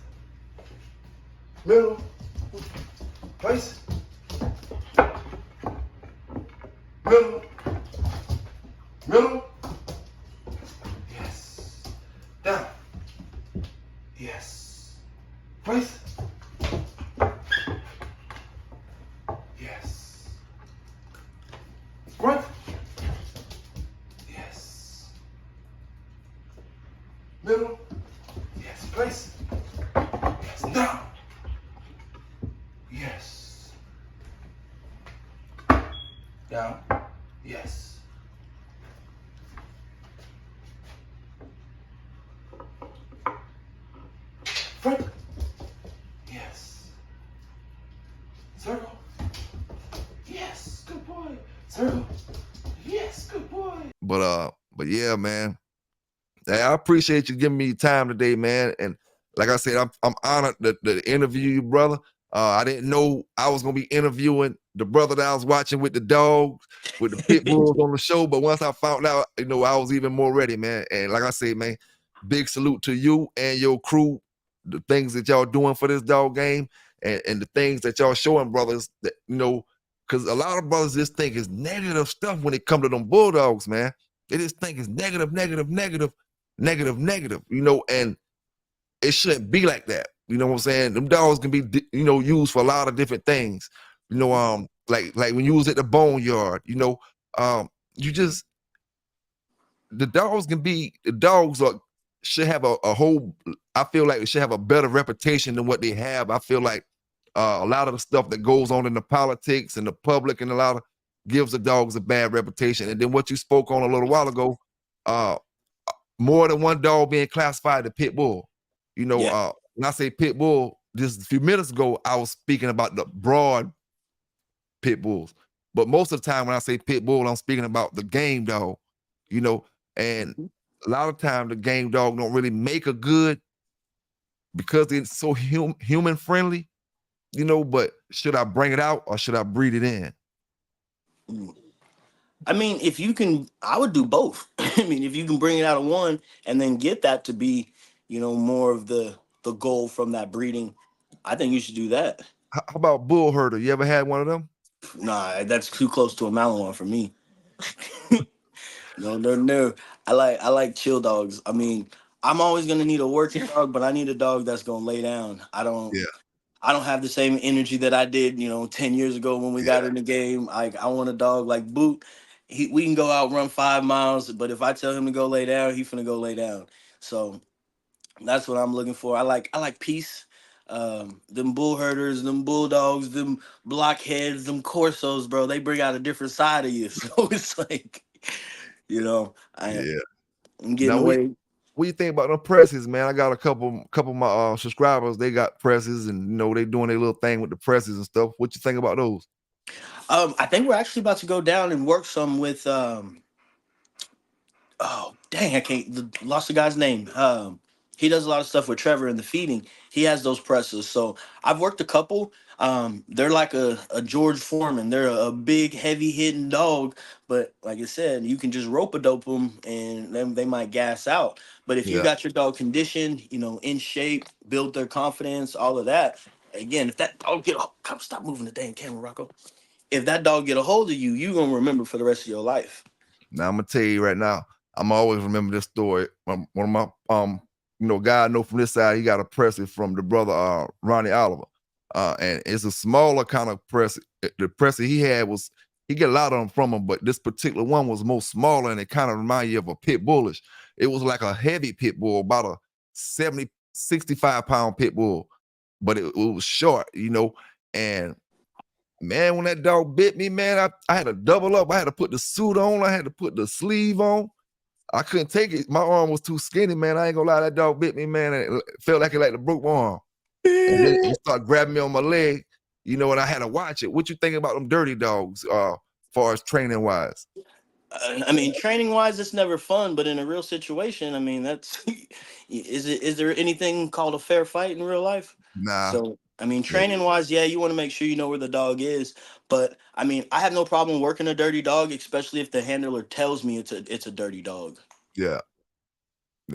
Middle. Place. Middle. Middle. Yes. Down. Yes. Place. Yes. Front. Yes. Middle. Yes. Place. Yes. Down. Yes. Down. Yes. Front. Yes. Circle. Yes. Good boy. Circle. Yes. Good boy. But yeah, man. Hey, I appreciate you giving me time today, man. And like I said, I'm honored to interview you, brother. I didn't know I was gonna be interviewing the brother that I was watching with the dogs, with the pit bulls on the show. But once I found out, I was even more ready, man. And like I said, man, big salute to you and your crew, the things that y'all doing for this dog game, and the things that y'all showing brothers that, because a lot of brothers just think it's negative stuff when it come to them bulldogs, man. They just think it's negative, and it shouldn't be like that. You know what I'm saying? Them dogs can be, used for a lot of different things. Like when you was at the boneyard, the dogs should have a whole, I feel like it should have a better reputation than what they have. I feel like a lot of the stuff that goes on in the politics and the public and gives the dogs a bad reputation. And then what you spoke on a little while ago, more than one dog being classified as pit bull. When I say pit bull, just a few minutes ago, I was speaking about the broad pit bulls. But most of the time when I say pit bull, I'm speaking about the game dog, and a lot of times the game dog don't really make a good because it's so human friendly, but should I bring it out or should I breed it in? I mean, if you can, I would do both. I mean, if you can bring it out of one and then get that to be, more of the goal from that breeding, I think you should do that. How about bull herder? You ever had one of them? Nah, that's too close to a Malinois for me. No. I like chill dogs. I mean, I'm always gonna need a working dog, but I need a dog that's gonna lay down. I don't have the same energy that I did, 10 years ago when we got in the game. Like, I want a dog like Boot. We can go out, run 5 miles, but if I tell him to go lay down, he's finna go lay down. So that's what I'm looking for. I like peace. Them bull herders, them bulldogs, them blockheads, them corsos, bro, they bring out a different side of you. So it's like, I'm getting Now, away. what do you think about them presses, man? I got a couple of my subscribers. They got presses, and they doing their little thing with the presses and stuff. What you think about those? I think we're actually about to go down and work some with oh dang, lost the guy's name. He does a lot of stuff with Trevor in the feeding. He has those presses. So I've worked a couple. They're like a George Foreman. They're a big, heavy hitting dog. But like I said, you can just rope a dope them and then they might gas out. But if you got your dog conditioned, in shape, build their confidence, all of that. Again, if that dog stop moving the dang camera, Rocco. If that dog get a hold of you, you're gonna remember for the rest of your life. Now I'm gonna tell you right now, I'm always remember this story. One of my guy I know from this side, he got a press from the brother Ronnie Oliver. And it's a smaller kind of press. The press he had he get a lot of them from him, but this particular one was most smaller, and it kind of reminded you of a pit bullish. It was like a heavy pit bull, about a 70, 65-pound pit bull, but it was short, and man, when that dog bit me, man, I had to double up. I had to put the suit on. I had to put the sleeve on. I couldn't take it. My arm was too skinny, man. I ain't gonna lie. That dog bit me, man. It felt like it broke my arm. And then he started grabbing me on my leg, and I had to watch it. What you think about them dirty dogs, far as training wise? I mean, training wise, it's never fun, but in a real situation, I mean, that's is there anything called a fair fight in real life? Nah. So, I mean, training wise, you want to make sure you know where the dog is. But I mean, I have no problem working a dirty dog, especially if the handler tells me it's a dirty dog. Yeah.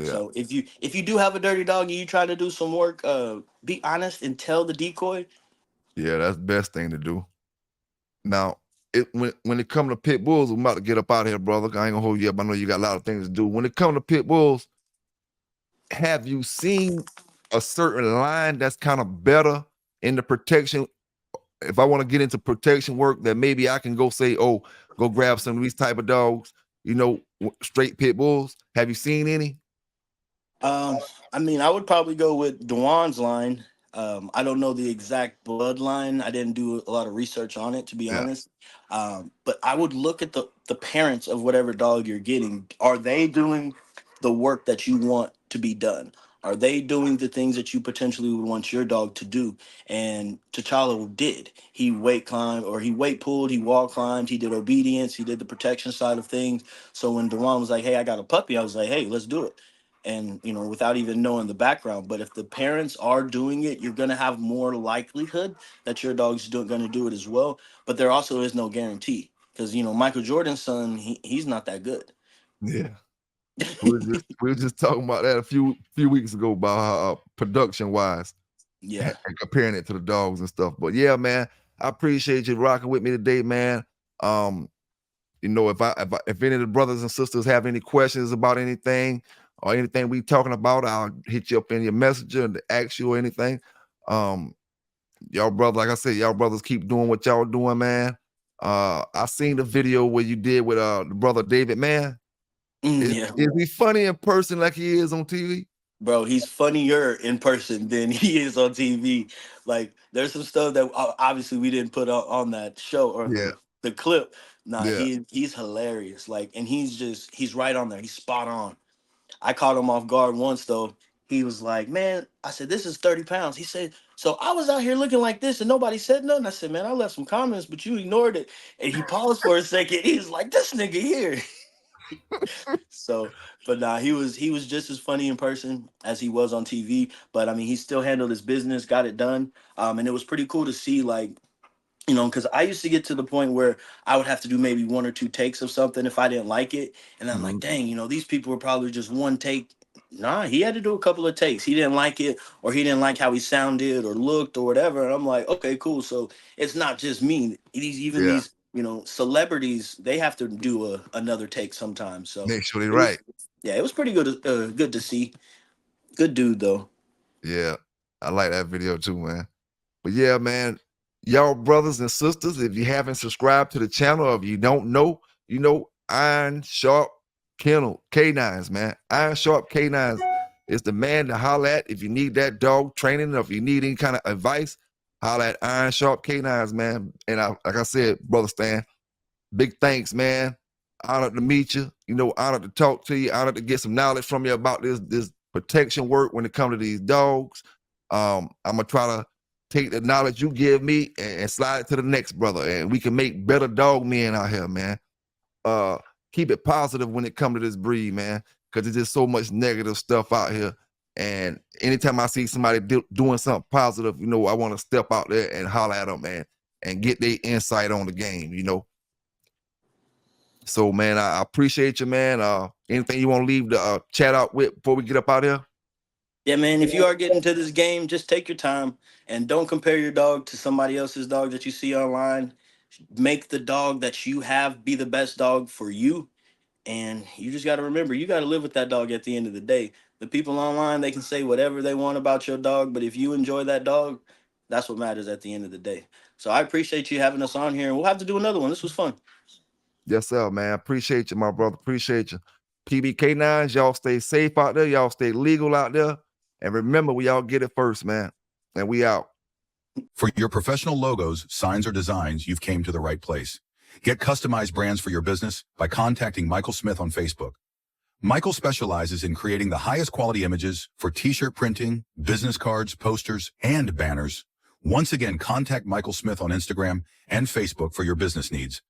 So if you do have a dirty dog and you try to do some work, be honest and tell the decoy. Yeah, that's the best thing to do. Now, when it comes to pit bulls, I'm about to get up out of here, brother. I ain't gonna hold you up. I know you got a lot of things to do. When it comes to pit bulls, have you seen a certain line that's kind of better in the protection? If I want to get into protection work, that maybe I can go say, oh, go grab some of these type of dogs, straight pit bulls. Have you seen any? I mean, I would probably go with Dewan's line. I don't know the exact bloodline. I didn't do a lot of research on it, to be Yeah. honest. But I would look at the parents of whatever dog you're getting. Are they doing the work that you want to be done? Are they doing the things that you potentially would want your dog to do? And T'Challa did. He weight climbed, or he weight pulled, he wall climbed, he did obedience, he did the protection side of things. So when Dewan was like, "Hey, I got a puppy," I was like, "Hey, let's do it." And without even knowing the background. But if the parents are doing it, you're going to have more likelihood that your dog's going to do it as well. But there also is no guarantee, because Michael Jordan's son, he's not that good. Yeah. we were just talking about that a few weeks ago about how production wise, Yeah. and comparing it to the dogs and stuff. But yeah, man, I appreciate you rocking with me today, man. If any of the brothers and sisters have any questions about anything or anything we talking about, I'll hit you up in your messenger to ask you or anything. Y'all brother, like I said, y'all brothers keep doing what y'all doing, man. I seen the video where you did with the brother David, man. Yeah. Is he funny in person like he is on TV? Bro, he's funnier in person than he is on TV. Like, there's some stuff that obviously we didn't put on that show, or Yeah. the clip. Nah, Yeah. he's hilarious. Like, and he's right on there. He's spot on. I caught him off guard once though. He was like, "Man," I said, "this is 30 pounds." He said, "So I was out here looking like this and nobody said nothing." I said, "Man, I left some comments, but you ignored it." And he paused for a second. He was like, "This nigga here." So, but nah, he was just as funny in person as he was on TV. But I mean, he still handled his business, got it done. And it was pretty cool to see, like, because I used to get to the point where I would have to do maybe one or two takes of something if I didn't like it. And I'm like, Mhm. dang, these people were probably just one take. Nah, he had to do a couple of takes. He didn't like it, or he didn't like how he sounded or looked or whatever. And I'm like, okay, cool. So it's not just me. Yeah. These celebrities, they have to do another take sometimes. So Make sure they it was, right. yeah, it was pretty good. Good to see. Good dude though. Yeah. I like that video too, man. But yeah, man, y'all brothers and sisters, if you haven't subscribed to the channel, or if you don't know, Iron Sharp Kennel K9s, man. Iron Sharp K9s is the man to holler at if you need that dog training, or if you need any kind of advice. Holler at Iron Sharp K9s, man. And like I said, brother Stan, big thanks, man. Honored to meet you. Honored to talk to you. Honored to get some knowledge from you about this protection work when it comes to these dogs. I'm gonna try to take the knowledge you give me and slide it to the next brother, and we can make better dog men out here, man. Keep it positive when it comes to this breed, man, because there's just so much negative stuff out here. And anytime I see somebody doing something positive, I want to step out there and holler at them, man, and get their insight on the game, So, man, I appreciate you, man. Anything you want to leave the chat out with before we get up out here? Yeah, man, if you are getting to this game, just take your time and don't compare your dog to somebody else's dog that you see online. Make the dog that you have be the best dog for you. And you just got to remember, you got to live with that dog at the end of the day. The people online, they can say whatever they want about your dog, but if you enjoy that dog, that's what matters at the end of the day. So I appreciate you having us on here, and we'll have to do another one. This was fun. Yes, sir, man. Appreciate you, my brother. Appreciate you. PBK9s, y'all stay safe out there. Y'all stay legal out there. And remember, we all get it first, man. And we out. For your professional logos, signs, or designs, you've came to the right place. Get customized brands for your business by contacting Michael Smith on Facebook. Michael specializes in creating the highest quality images for t-shirt printing, business cards, posters, and banners. Once again, contact Michael Smith on Instagram and Facebook for your business needs.